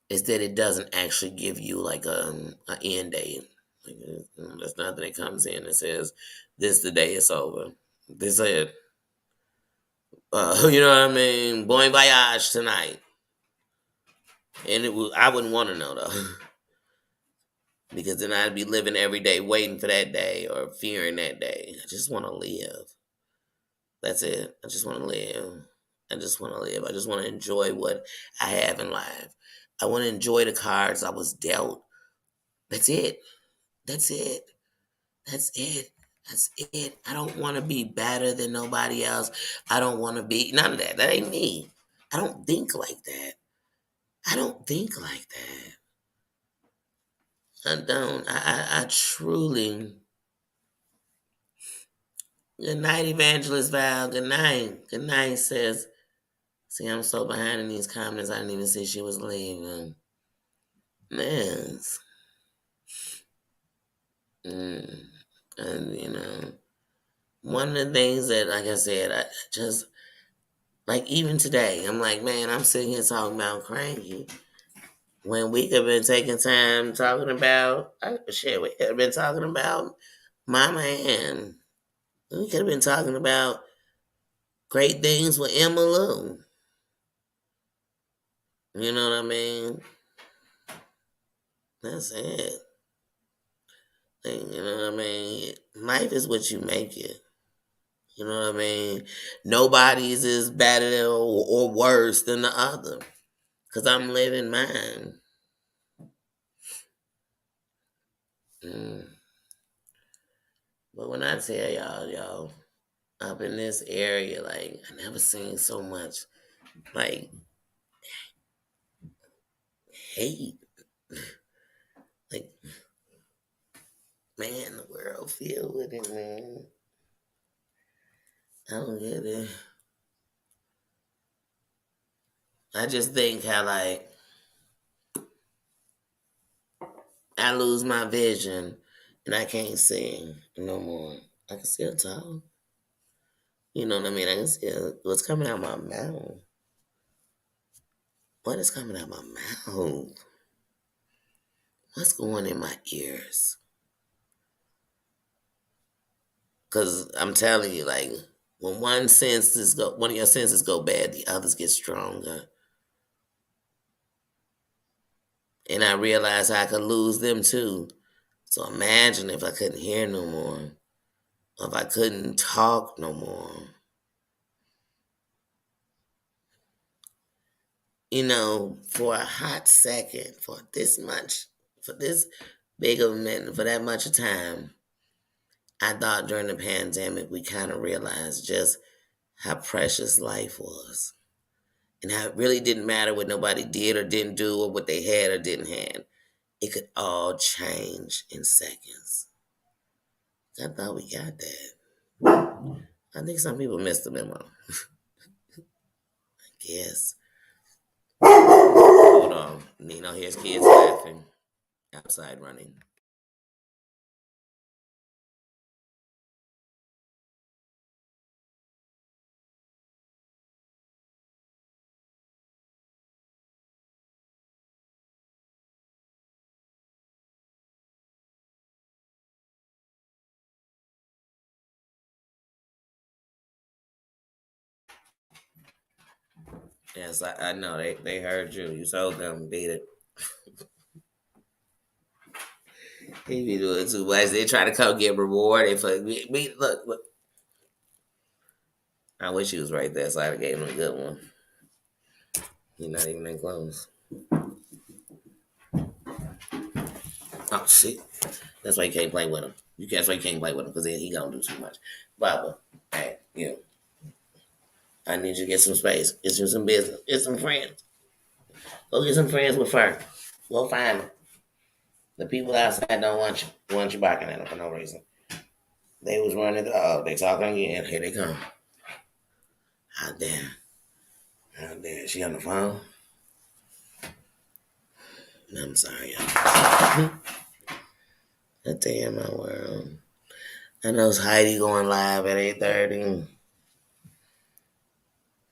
is that it doesn't actually give you like an end date. Like, there's nothing that comes in that says this the day it's over. This it. You know what I mean? Bon voyage tonight. And I wouldn't want to know though, because then I'd be living every day waiting for that day or fearing that day. I just want to live. That's it. I just want to live. I just want to live. I just want to enjoy what I have in life. I want to enjoy the cards I was dealt. That's it. That's it. That's it. That's it. I don't want to be better than nobody else. I don't want to be none of that. That ain't me. I don't think like that. I don't think like that. I don't. I truly. Good night, Evangelist Val. Good night. Good night, sis. See, I'm so behind in these comments, I didn't even see she was leaving. Man. Mm. And, one of the things that, like I said, I just, like, even today, I'm like, man, I'm sitting here talking about cranky. When we could have been taking time talking about, we could have been talking about Mama Ann. We could have been talking about great things with Emma Lou. You know what I mean? That's it. You know what I mean? Life is what you make it. You know what I mean? Nobody's as bad or worse than the other. Because I'm living mine. Mm. But when I tell y'all, up in this area, like, I never seen so much, like, hate. Like, man, the world filled with it, man. I don't get it. I just think how, like, I lose my vision and I can't sing no more. I can still talk. You know what I mean? I can still, what's coming out my mouth. What is coming out my mouth? What's going in my ears? Because I'm telling you, like, when one of your senses go bad, the others get stronger. And I realized I could lose them too. So imagine if I couldn't hear no more, or if I couldn't talk no more. For a hot second, for this big of a minute, for that much of time, I thought during the pandemic we kind of realized just how precious life was. And how it really didn't matter what nobody did or didn't do or what they had or didn't have. It could all change in seconds. I thought we got that. I think some people missed the memo. I guess. Hold on. Nino here's kids laughing outside running. Yes, I know. They heard you. You told them beat it. He be doing too much. They try to come get rewarded for me. Look. I wish he was right there, so I'd have gave him a good one. He's not even that close. Oh shit. That's why you can't play with him. That's why you can't play with him because he gonna do too much. Baba, hey, I need you to get some space. Get you some business. Get some friends. Go get some friends with Fern. Go find them. The people outside don't want you barking at them for no reason. They was running. They talking again. Here they come. How dare? How dare? She on the phone? I'm sorry, y'all. A day in my world. I know it's Heidi going live at 8:30.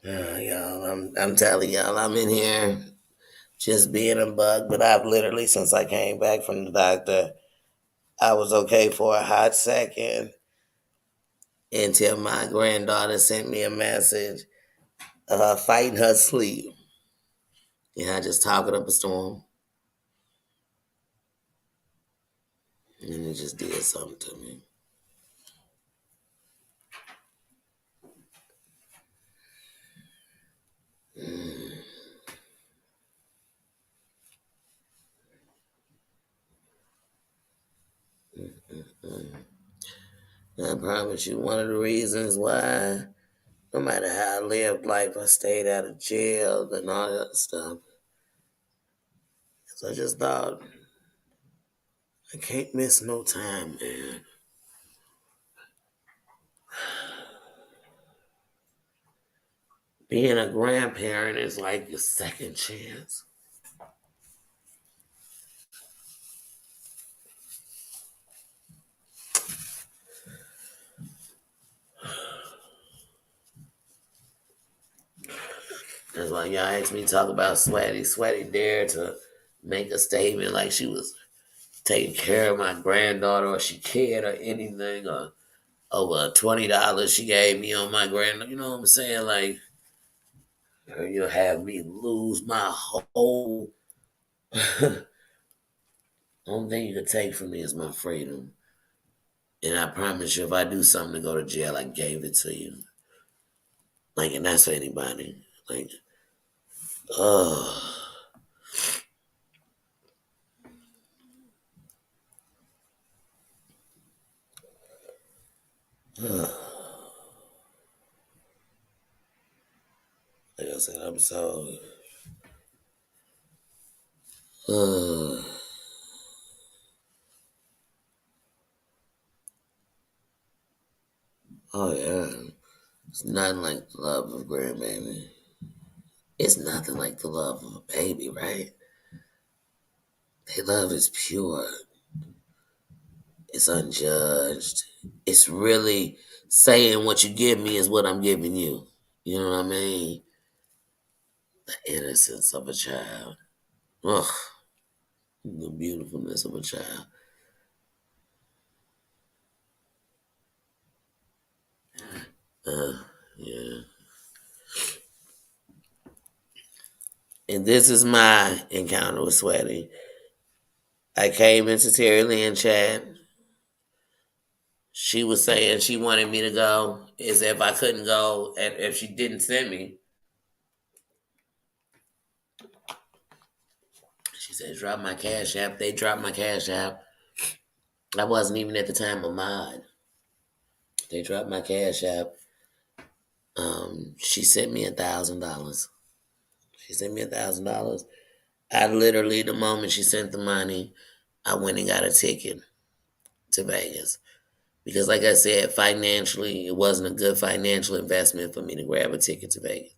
Y'all, I'm telling y'all, I'm in here just being a bug, but I've literally, since I came back from the doctor, I was okay for a hot second until my granddaughter sent me a message of her fighting her sleep. And I just talked up a storm. And it just did something to me. I promise you, one of the reasons why No matter how I lived life, I stayed out of jail and all that stuff. So I just thought, I can't miss no time, man. Being a grandparent is like your second chance. That's why y'all asked me to talk about Sweaty. Sweaty dared to make a statement like she was taking care of my granddaughter or she cared or anything or over $20 she gave me on my granddaughter. You know what I'm saying? Like, you'll have me lose my whole. Only thing you could take from me is my freedom. And I promise you, if I do something to go to jail, I gave it to you. Like, and that's for anybody. Like, oh, like I said, I'm so. Uh, oh yeah, it's nothing like the love of a grandbaby. It's nothing like the love of a baby, right? Their love is pure. It's unjudged. It's really saying what you give me is what I'm giving you. You know what I mean? The innocence of a child. Ugh, the beautifulness of a child. Uh, yeah. And this is my encounter with Sweaty. I came into Terry Lynn chat. She was saying she wanted me to go, as if I couldn't go, and if she didn't send me, she said, drop my cash app. They dropped my cash app. I wasn't even at the time a mod. They dropped my cash app. She sent me $1,000. She sent me $1,000. I literally, the moment she sent the money, I went and got a ticket to Vegas. Because, like I said, financially, it wasn't a good financial investment for me to grab a ticket to Vegas.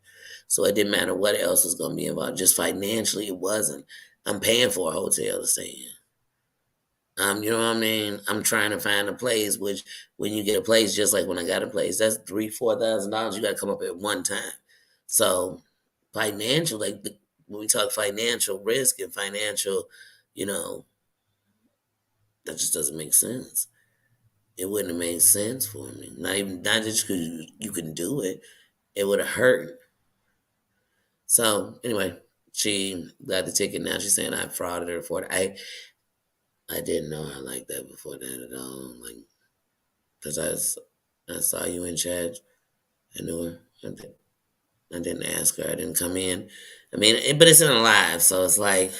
So it didn't matter what else was going to be involved. Just financially, it wasn't. I'm paying for a hotel to stay in. You know what I mean? I'm trying to find a place, which when you get a place, just like when I got a place, that's $3,000-$4,000. You got to come up at one time. So financial, when we talk financial risk and financial, you know, that just doesn't make sense. It wouldn't have made sense for me. Not just because you can do it, it would have hurt. So anyway, she got the ticket. Now she's saying I frauded her for it. I didn't know her like that before that at all. Like, because I saw you in chat. I knew her. I didn't ask her. I didn't come in. I mean, but it's in a live, so it's like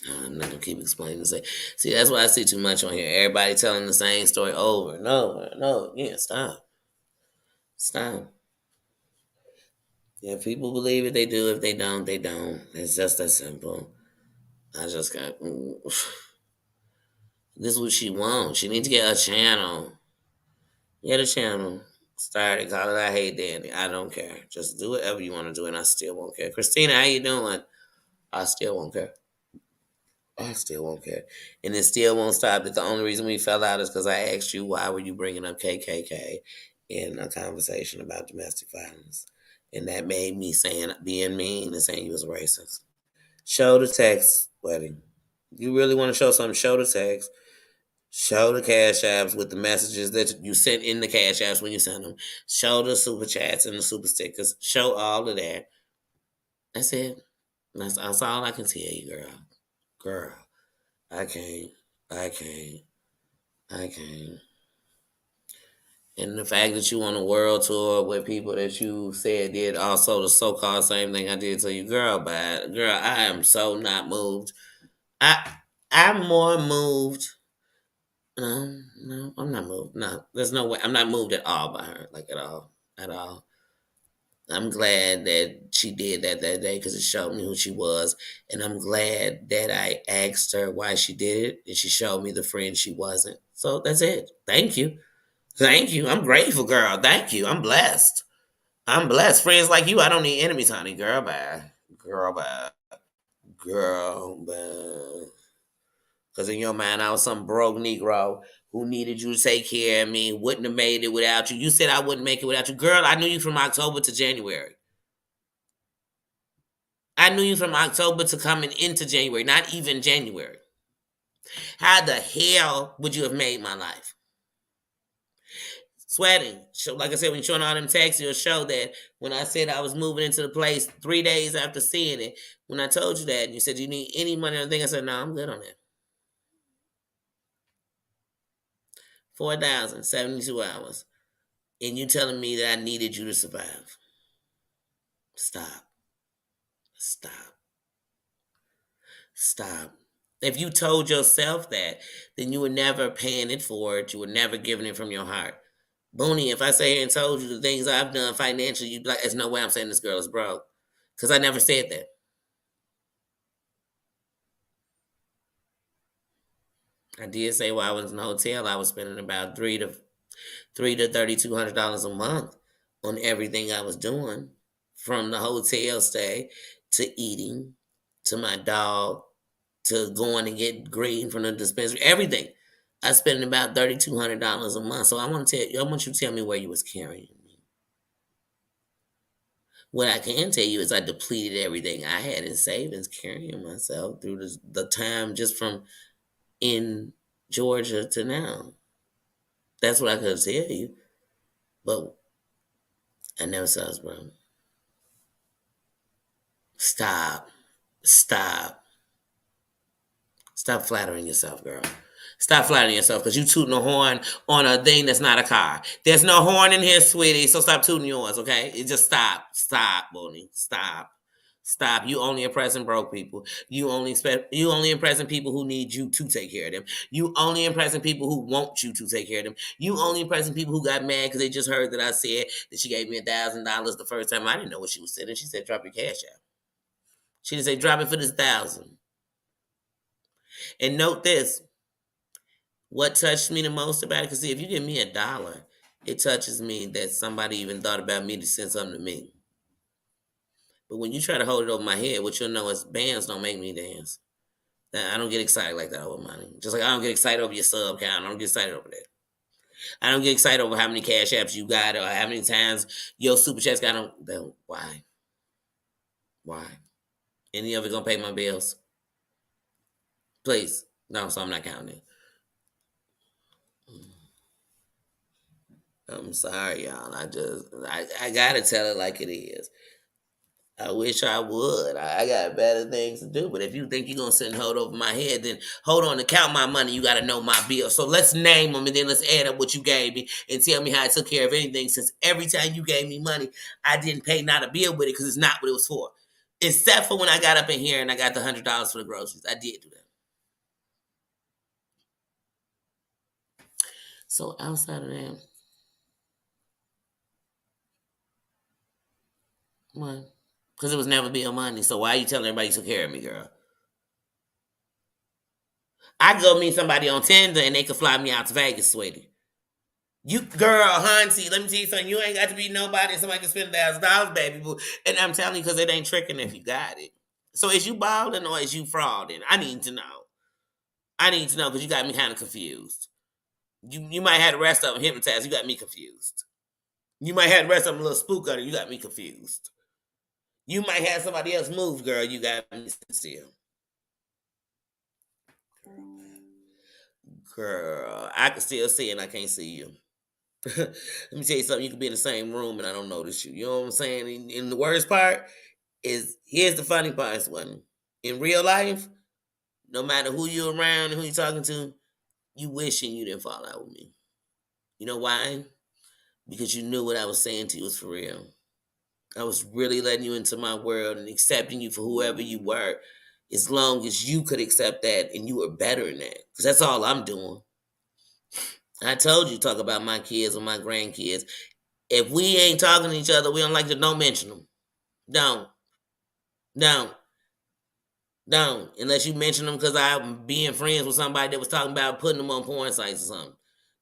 I'm not gonna keep explaining. See, that's why I see too much on here. Everybody telling the same story over and over and over. Yeah, stop. Yeah, if people believe it, they do. If they don't, they don't. It's just that simple. I just got. This is what she wants. She needs to get a channel. Get a channel. Start it. Call it I Hate Danny. I don't care. Just do whatever you want to do, and I still won't care. Christina, how you doing? I still won't care. I still won't care. And it still won't stop. That the only reason we fell out is because I asked you why were you bringing up KKK in a conversation about domestic violence. And that made me being mean and saying you was racist. Show the text, wedding. You really want to show something? Show the text. Show the cash apps with the messages that you sent in the cash apps when you sent them. Show the super chats and the super stickers. Show all of that. That's it. That's all I can tell you, girl. Girl, I can't. I can't. I can't. And the fact that you on a world tour with people that you said did also the so-called same thing I did to you, girl, but girl, I am so not moved. I I'm more moved No, I'm not moved. No, there's no way. I'm not moved at all by her, like at all. I'm glad that she did that day because it showed me who she was, and I'm glad that I asked her why she did it, and she showed me the friend she wasn't. So that's it. Thank you. I'm grateful, girl. Thank you. I'm blessed. I'm blessed. Friends like you, I don't need enemies, honey. Girl, bye. Girl, bye. Girl, bye. Because in your mind, I was some broke Negro who needed you to take care of me, wouldn't have made it without you. You said I wouldn't make it without you. Girl, I knew you from October to January. I knew you from October to coming into January, not even January. How the hell would you have made my life? Sweating. So, like I said, when you're showing all them texts, you'll show that when I said I was moving into the place 3 days after seeing it, when I told you that, and you said you need any money or anything, I said, no, I'm good on that. 4,072 hours. And you telling me that I needed you to survive. Stop. Stop. Stop. If you told yourself that, then you were never paying it forward. You were never giving it from your heart. Booney, if I say here and told you the things I've done financially, you'd be like, there's no way I'm saying this girl is broke. Because I never said that. I did say while I was in the hotel, I was spending about three to $3,200 a month on everything I was doing, from the hotel stay to eating to my dog to going to get green from the dispensary, everything. I spent about $3,200 a month. So I want you to tell me where you was carrying me. What I can tell you is I depleted everything I had in savings carrying myself through the time just from in Georgia to now. That's what I could tell you. But I never saw us, bro. Stop. Stop. Stop flattering yourself, girl. Stop flattering yourself because you tooting a horn on a thing that's not a car. There's no horn in here, sweetie, so stop tooting yours, okay? It just stop. Stop, Bonnie. Stop. Stop. You only impressing broke people. You only impressing people who need you to take care of them. You only impressing people who want you to take care of them. You only impressing people who got mad because they just heard that I said that she gave me $1,000 the first time. I didn't know what she was saying. She said, drop your cash out. She didn't say, drop it for this 1,000. And note this. What touched me the most about it, because see, if you give me $1, it touches me that somebody even thought about me to send something to me. But when you try to hold it over my head, what you'll know is bands don't make me dance. I don't get excited like that over money. Just like I don't get excited over your sub count. I don't get excited over that. I don't get excited over how many cash apps you got or how many times your super chats got on. Why? Why? Any of it gonna pay my bills? Please. No, so I'm not counting it. I'm sorry, y'all. I gotta tell it like it is. I wish I would. I got better things to do. But if you think you're gonna sit and hold over my head, then hold on to count my money. You gotta know my bills. So let's name them and then let's add up what you gave me and tell me how I took care of anything. Since every time you gave me money, I didn't pay not a bill with it because it's not what it was for. Except for when I got up in here and I got the $100 for the groceries. I did do that. So outside of that, what? Because it was never bill money. So why are you telling everybody you took care of me, girl? I go meet somebody on Tinder and they could fly me out to Vegas, sweetie. You girl, hunty, let me tell you something. You ain't got to be nobody. Somebody can spend $1,000, baby. And I'm telling you, because it ain't tricking if you got it. So is you balling or is you frauding? I need to know. I need to know because you got me kind of confused. You might have the rest of them hypnotized. You got me confused. You might have the rest of them a little spook on it. You got me confused. You might have somebody else move, girl. You got me still. Girl, I can still see and I can't see you. Let me tell you something. You could be in the same room and I don't notice you. You know what I'm saying? And the worst part is, here's the funny part, one. In real life, no matter who you're around and who you're talking to, you wishing you didn't fall out with me. You know why? Because you knew what I was saying to you was for real. I was really letting you into my world and accepting you for whoever you were, as long as you could accept that and you were better than that. Because that's all I'm doing. I told you talk about my kids or my grandkids. If we ain't talking to each other, we don't like to don't mention them. Don't, don't, don't. Unless you mention them because I'm being friends with somebody that was talking about putting them on porn sites or something.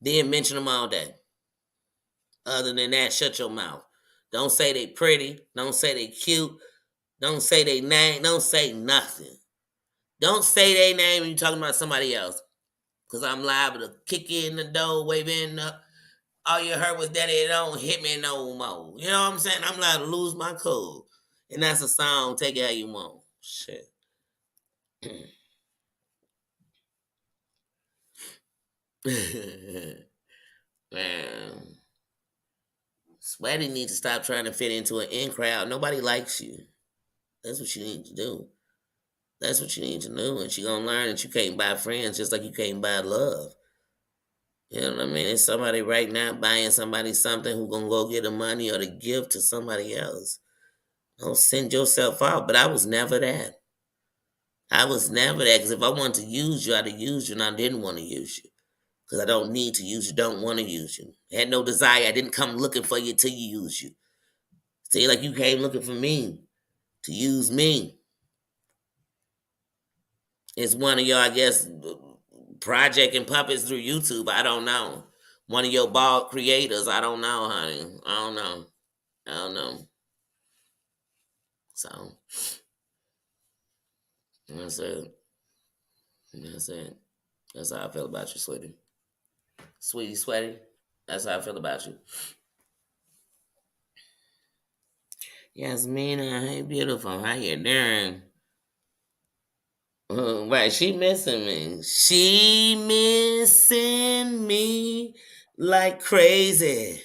Then mention them all day. Other than that, shut your mouth. Don't say they pretty. Don't say they cute. Don't say they name. Don't say nothing. Don't say their name when you're talking about somebody else. Because I'm liable to kick you in the door, wave in the. All you heard was that it don't hit me no more. You know what I'm saying? I'm liable to lose my cool. And that's a song. Take it how you want. Shit. Man. Sweaty needs to stop trying to fit into an in crowd. Nobody likes you. That's what you need to do. That's what you need to do. And she gonna learn that you can't buy friends just like you can't buy love. You know what I mean? It's somebody right now buying somebody something who gonna go get the money or the gift to somebody else. Don't send yourself out. But I was never that. I was never that. Because if I wanted to use you, I'd have used you, and I didn't want to use you. Because I don't need to use you. Don't want to use you. I had no desire. I didn't come looking for you to use you. See, like you came looking for me to use me. It's one of your, I guess, project and puppets through YouTube. I don't know. One of your bald creators. I don't know, honey. I don't know. I don't know. So that's it. That's it. That's how I feel about you, sweetie. Sweetie, sweaty. That's how I feel about you. Yasmina, hey, beautiful. How you doing? Right, she missing me. She missing me like crazy.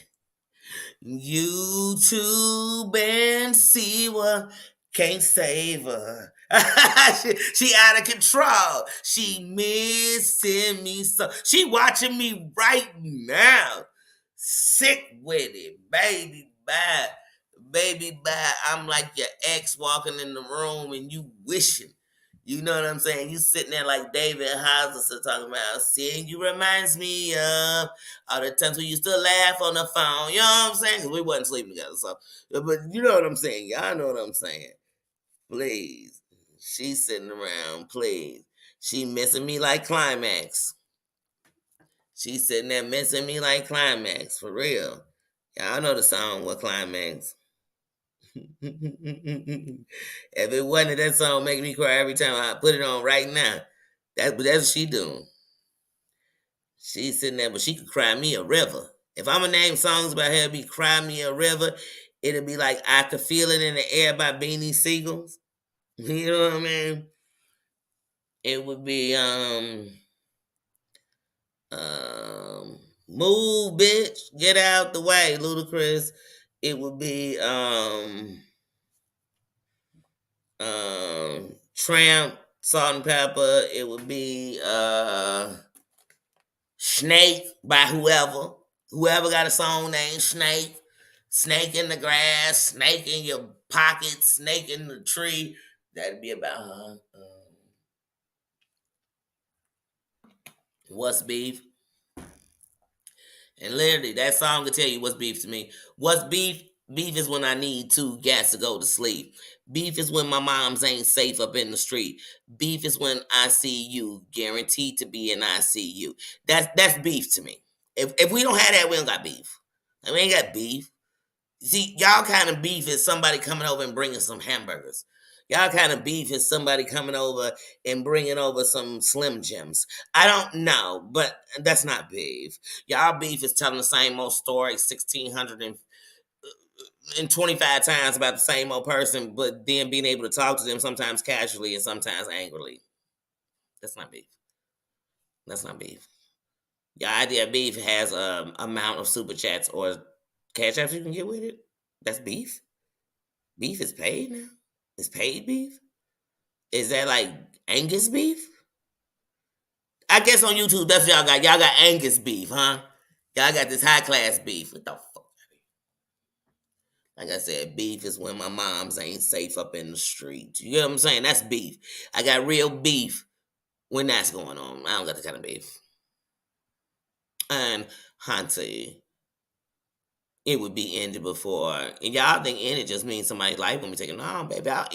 YouTube and Siwa can't save her. she out of control. She missing me so. She watching me right now. Sick with it, baby. Bye. Baby, bye. I'm like your ex walking in the room and you wishing. You know what I'm saying? You sitting there like David Hauser talking about seeing you reminds me of all the times we used to laugh on the phone. You know what I'm saying? Because we wasn't sleeping together. So, but you know what I'm saying? Y'all know what I'm saying. Please. She's sitting around. Please. She missing me like climax. She's sitting there missing me like climax. For real. Y'all know the song with climax. If it wasn't that song make me cry every time I put it on right now. That's what she doing. She's sitting there, but she could cry me a river. If I'm gonna name songs about her, it'd be Cry Me a River. It'll be like I Could Feel It in the Air by Beanie Siegels. You know what I mean? It would be Move Bitch, Get Out the Way, Ludacris. It would be Tramp, Salt and Pepper. It would be Snake by whoever. Whoever got a song named Snake. Snake in the grass, snake in your pocket, snake in the tree. That'd be about her. What's beef? And literally, that song will tell you what's beef to me. What's beef? Beef is when I need two gas to go to sleep. Beef is when my moms ain't safe up in the street. Beef is when I see you guaranteed to be in ICU. That's beef to me. If we don't have that, we don't got beef. And we ain't got beef. See, y'all kind of beef is somebody coming over and bringing some hamburgers. Y'all kind of beef is somebody coming over and bringing over some Slim Jims. I don't know, but that's not beef. Y'all beef is telling the same old story 1,625 times about the same old person, but then being able to talk to them sometimes casually and sometimes angrily. That's not beef. That's not beef. Your idea of beef has a amount of super chats or cash apps you can get with it. That's beef. Beef is paid now. It's paid beef. Is that like Angus beef? I guess on YouTube that's what y'all got. Y'all got Angus beef, huh? Y'all got this high class beef. What the fuck? Like I said, beef is when my moms ain't safe up in the street. You get what I'm saying? That's beef. I got real beef when that's going on. I don't got the kind of beef. And Hunty, it would be ended before. And y'all think ended just means somebody's life when we take it. No, baby, I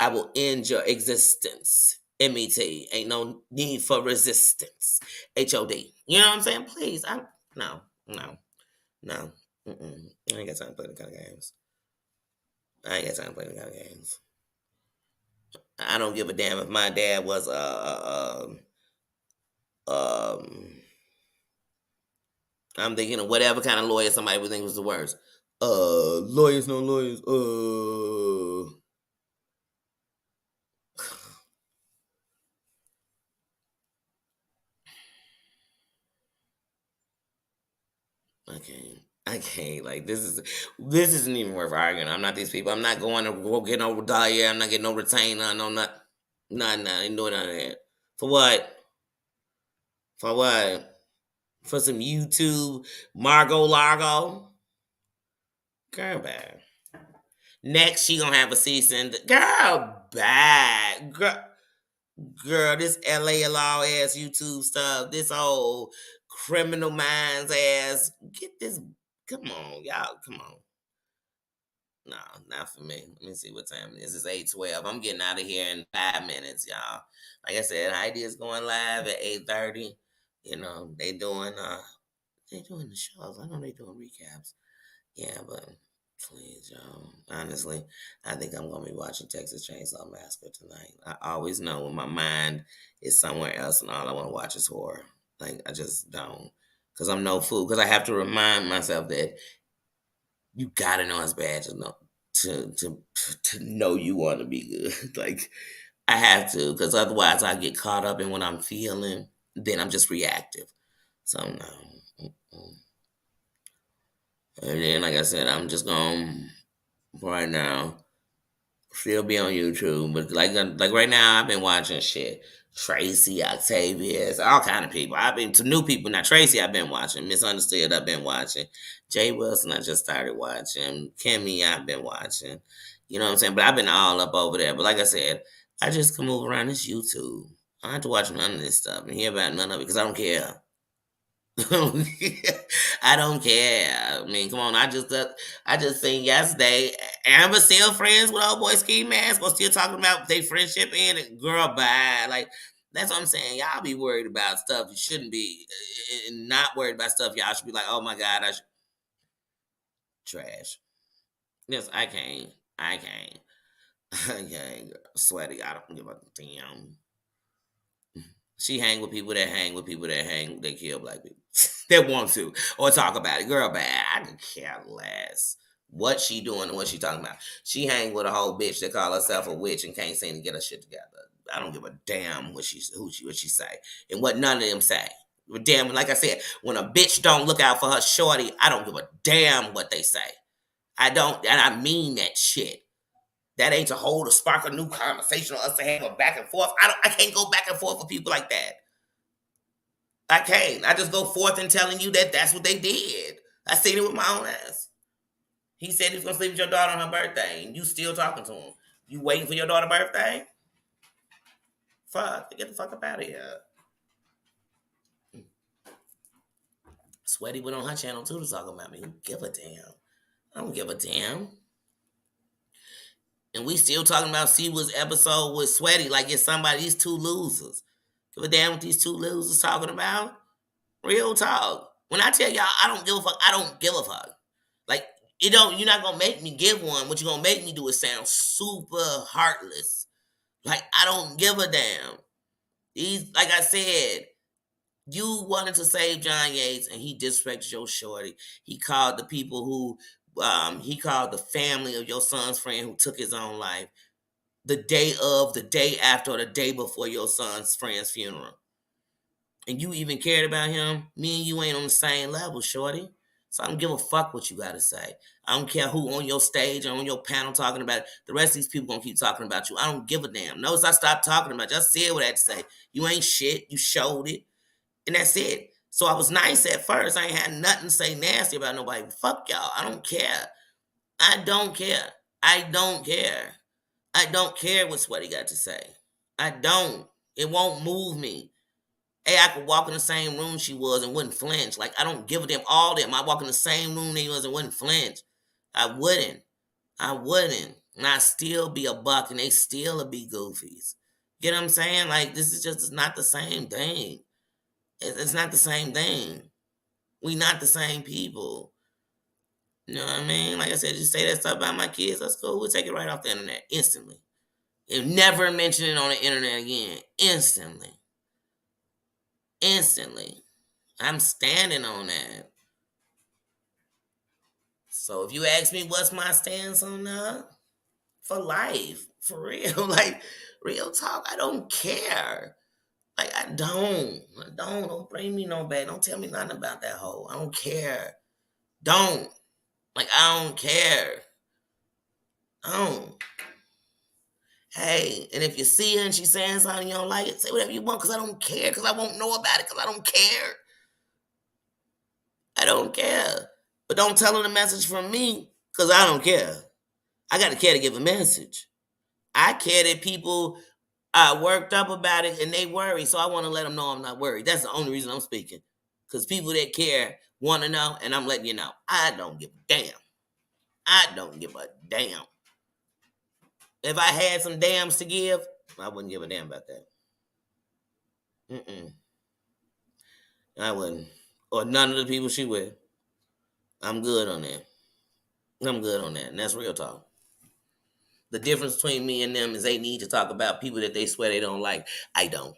will end your existence. MET. Ain't no need for resistance. HOD. You know what I'm saying? Please. No, no, no. Mm-mm. I ain't got time to play the kind of games. I ain't got time to play the kind of games. I don't give a damn if my dad was I'm thinking of whatever kind of lawyer somebody would think was the worst. Lawyers, no lawyers. I can't. Like this isn't even worth arguing. I'm not these people. I'm not going to go get no Dahlia. I'm not getting no retainer. No, not. Ain't doing none of that. For what? For what? For some YouTube Margot Largo? Girl, bad. Next, she gonna have a season. Girl, bad. Girl, this LA law ass YouTube stuff. This old criminal minds ass. Get this. Come on, y'all. Come on. No, not for me. Let me see what time it is. It's 8:12. I'm getting out of here in 5 minutes, y'all. Like I said, Heidi is going live at 8:30. You know, they doing the shows. I know they doing recaps. Yeah, but please, y'all. Honestly, I think I'm gonna be watching Texas Chainsaw Massacre tonight. I always know when my mind is somewhere else and all I want to watch is horror. Like I just don't, cause I'm no fool. Cause I have to remind myself that you gotta know it's bad to know to know you want to be good. Like I have to, because otherwise I get caught up in what I'm feeling. Then I'm just reactive. So no. Mm-mm. And then, like I said, I'm just going right now. Still be on YouTube, but like right now, I've been watching shit. Tracy, Octavius, all kind of people. I've been to new people now. Tracy, I've been watching. Misunderstood, I've been watching. Jay Wilson, I just started watching. Kimmy, I've been watching. You know what I'm saying? But I've been all up over there. But like I said, I just can move around this YouTube. I don't have to watch none of this stuff and hear about none of it because I don't care. I don't care. I mean, come on. I just seen yesterday. Amber still friends with old boy Ski Mask. We're still talking about their friendship and girl bye. Like that's what I'm saying. Y'all be worried about stuff you shouldn't be, and not worried about stuff y'all should be like, oh my god, trash. Yes, I can't. I can't. I can't. Girl. Sweaty. I don't give a damn. She hang with people that hang with people that hang that kill black people that want to or talk about it. Girl, bad. I could care less what she doing and what she talking about. She hang with a whole bitch that call herself a witch and can't seem to get her shit together. I don't give a damn what she say and what none of them say. Damn, like I said, when a bitch don't look out for her shorty, I don't give a damn what they say. I don't, and I mean that shit. That ain't to hold or spark a new conversation or us to have a back and forth. I can't go back and forth with people like that. I can't. I just go forth and telling you that that's what they did. I seen it with my own eyes. He said he was gonna sleep with your daughter on her birthday, and you still talking to him. You waiting for your daughter's birthday? Fuck, get the fuck up out of here. Sweaty went on her channel too to talk about me. Who give a damn? I don't give a damn. And we still talking about Siwa's episode with Sweaty like it's somebody, these two losers. Give a damn what these two losers talking about? Real talk. When I tell y'all I don't give a fuck, I don't give a fuck. Like, you're not gonna make me give one. What you're gonna make me do is sound super heartless. Like, I don't give a damn. Like I said, you wanted to save John Yates and he disrespected your shorty. He called the people he called the family of your son's friend who took his own life the day of, the day after, or the day before your son's friend's funeral. And you even cared about him. Me and you ain't on the same level, shorty. So I don't give a fuck what you gotta say. I don't care who on your stage or on your panel talking about it. The rest of these people gonna keep talking about you. I don't give a damn. Notice I stopped talking about you. I said what I had to say. You ain't shit. You showed it. And that's it. So I was nice at first. I ain't had nothing to say nasty about nobody. Fuck y'all. I don't care. I don't care. I don't care. I don't care what Sweaty got to say. I don't. It won't move me. Hey, I could walk in the same room she was and wouldn't flinch. Like, I don't give a damn. All them. I walk in the same room they was and wouldn't flinch. I wouldn't. I wouldn't. And I still be a buck and they still be goofies. You know what I'm saying? Like, this is just not the same thing. It's not the same thing. We not the same people. You know what I mean? Like I said, just say that stuff about my kids. Let's go. We'll take it right off the internet instantly. And never mention it on the internet again. Instantly. Instantly. I'm standing on that. So if you ask me what's my stance on that, for life, for real, like real talk, I don't care. Like I don't bring me no back. Don't tell me nothing about that hoe. I don't care. Don't. Like I don't care. I don't. Hey, and if you see her and she's saying something you don't like it, say whatever you want because I don't care. Because I won't know about it because I don't care. I don't care. But don't tell her the message from me because I don't care. I got to care to give a message. I care that people are worked up about it and they worry. So I want to let them know I'm not worried. That's the only reason I'm speaking. Because people that care want to know, and I'm letting you know. I don't give a damn. I don't give a damn. If I had some dams to give, I wouldn't give a damn about that. Mm-mm. I wouldn't. Or none of the people she with. I'm good on that. I'm good on that. And that's real talk. The difference between me and them is they need to talk about people that they swear they don't like. I don't.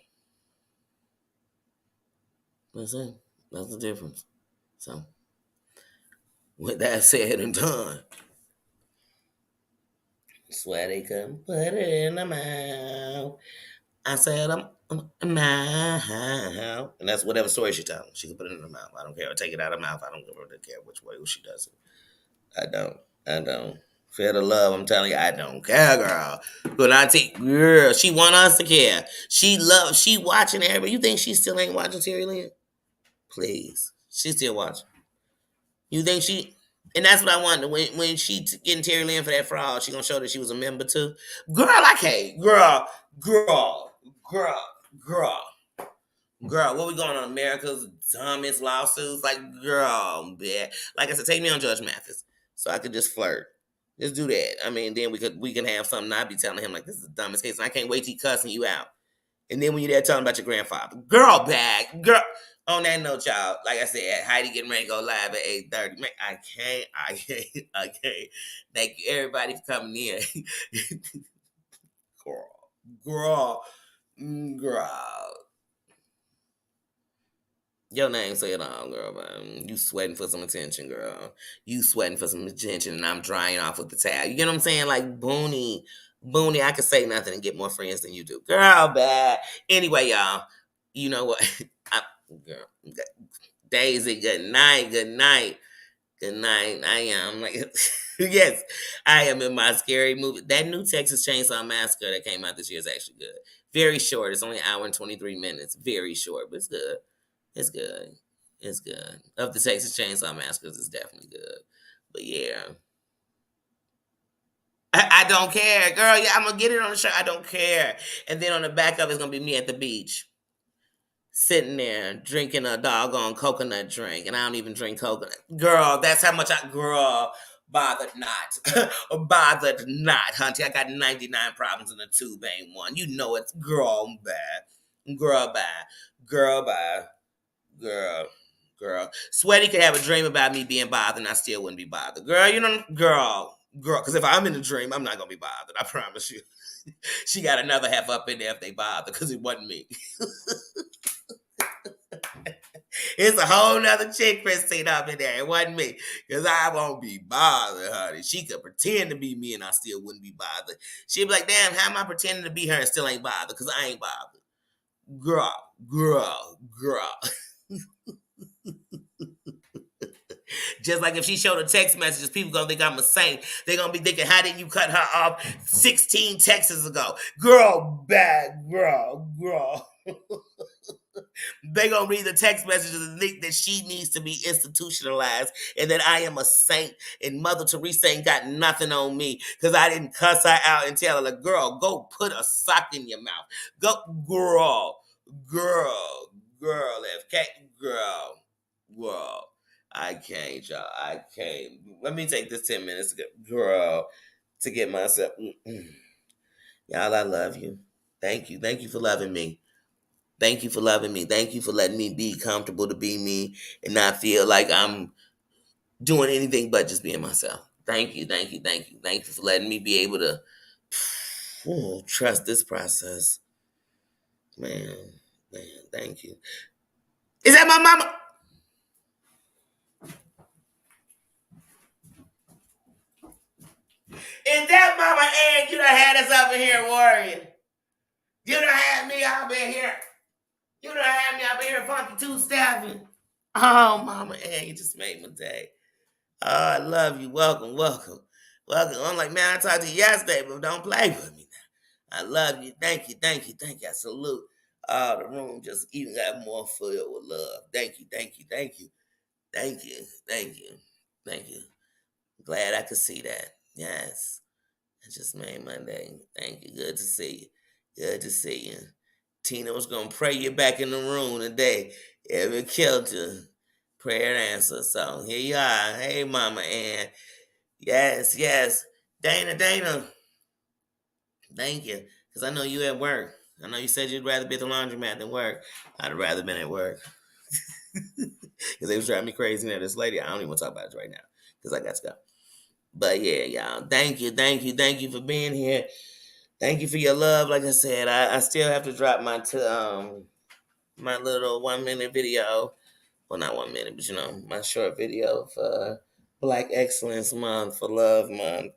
That's it. That's the difference. So, with that said and done, swear they couldn't put it in the mouth. I said I'm mouth. And that's whatever story she tells. She can put it in her mouth. I don't care. Or take it out of her mouth. I don't really care which way she does it. I don't. I don't. Fear the love, I'm telling you, I don't care, girl. But I take, girl, she want us to care. She watching everybody. You think she still ain't watching Terry Lynn? Please. She still watching. You think she, and that's what I wanted. When she getting Terry Lynn for that fraud, she gonna show that she was a member too? Girl, I can't. Girl. Girl, what we going on? America's dumbest lawsuits? Like, girl, man. Like I said, take me on Judge Mathis. So I could just flirt. Just do that. I mean, then we can have something. I'd be telling him like this is the dumbest case, and I can't wait till he cussing you out. And then when you're there talking about your grandfather, girl, bag, girl. On that note, y'all, like I said, Heidi getting ready to go live at 8:30. Man, I can't. Thank you everybody for coming in. girl. Your name say it all, girl, man. You sweating for some attention, girl. You sweating for some attention, and I'm drying off with the towel. You get what I'm saying? Like, Booney, I could say nothing and get more friends than you do. Girl, bad. Anyway, y'all, you know what? Girl, Daisy, good night. I am like, yes, I am in my scary movie. That new Texas Chainsaw Massacre that came out this year is actually good. Very short. It's only an hour and 23 minutes. Very short, but it's good. It's good. It's good. Of the Texas Chainsaw Massacres, it's definitely good. But yeah. I don't care. Girl, yeah, I'm going to get it on the show. I don't care. And then on the back of it's going to be me at the beach. Sitting there drinking a doggone coconut drink. And I don't even drink coconut. Girl, that's how much bothered not. Bothered not, hunty. I got 99 problems in the tube, ain't one. You know it's girl bad. Girl bad. Girl bad. Girl. Sweaty could have a dream about me being bothered and I still wouldn't be bothered. Girl, you know, girl. Because if I'm in a dream, I'm not going to be bothered. I promise you. She got another half up in there if they bother because it wasn't me. It's a whole nother chick, Christine, up in there. It wasn't me. Because I won't be bothered, honey. She could pretend to be me and I still wouldn't be bothered. She'd be like, damn, how am I pretending to be her and still ain't bothered? Because I ain't bothered. Girl. Just like if she showed her text messages, people gonna think I'm a saint. They gonna be thinking, how did you cut her off 16 texts ago? Girl, bad girl. They gonna read the text messages and think that she needs to be institutionalized and that I am a saint and Mother Teresa ain't got nothing on me because I didn't cuss her out and tell her, like, girl, go put a sock in your mouth. Go, girl. girl, girl. I can't, y'all. I can't. Let me take this 10 minutes to get myself. Y'all, I love you. Thank you. Thank you for loving me. Thank you for loving me. Thank you for letting me be comfortable to be me and not feel like I'm doing anything but just being myself. Thank you. Thank you. Thank you. Thank you for letting me be able to trust this process. Man, thank you. Is that my mama? Is that Mama Ann? You done had us up in here worrying. You done had me up in here. You done had me up in here funky two-stepping. Oh, Mama Ann, you just made my day. Oh, I love you. Welcome, welcome, welcome. I'm like, man, I talked to you yesterday, but don't play with me now. I love you. Thank you, thank you, thank you. I salute. The room just even got more filled with love. Thank you, thank you, thank you, thank you, thank you, thank you. Glad I could see that. Yes. I just made my day. Thank you. Good to see you. Good to see you. Tina was gonna pray you back in the room today. If it killed you, prayer answer. So here you are. Hey, Mama Ann. Yes, yes. Dana. Thank you. Because I know you at work. I know you said you'd rather be at the laundromat than work. I'd have rather been at work. Because they was driving me crazy now. This lady, I don't even want to talk about it right now. Because I got to go. But yeah, y'all. Thank you for being here. Thank you for your love. Like I said, I still have to drop my little 1 minute video. Well, not 1 minute, but my short video for Black Excellence Month, for Love Month.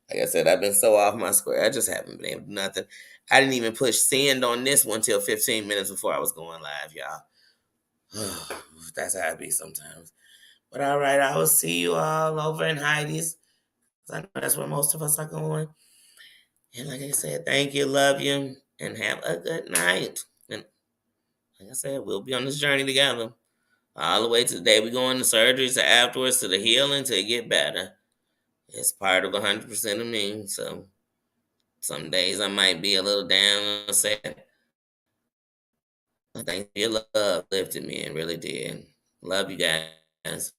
Like I said, I've been so off my square. I just haven't been able to do nothing. I didn't even push send on this one till 15 minutes before I was going live, y'all. That's how it be sometimes. But all right, I will see you all over in Heidi's. I know that's where most of us are going. And like I said, thank you, love you, and have a good night. And like I said, we'll be on this journey together. All the way to the day we go into surgery, to afterwards, to the healing, to get better. It's part of 100% of me. So some days I might be a little down and sad. Thank you, your love lifted me and really did. Love you guys.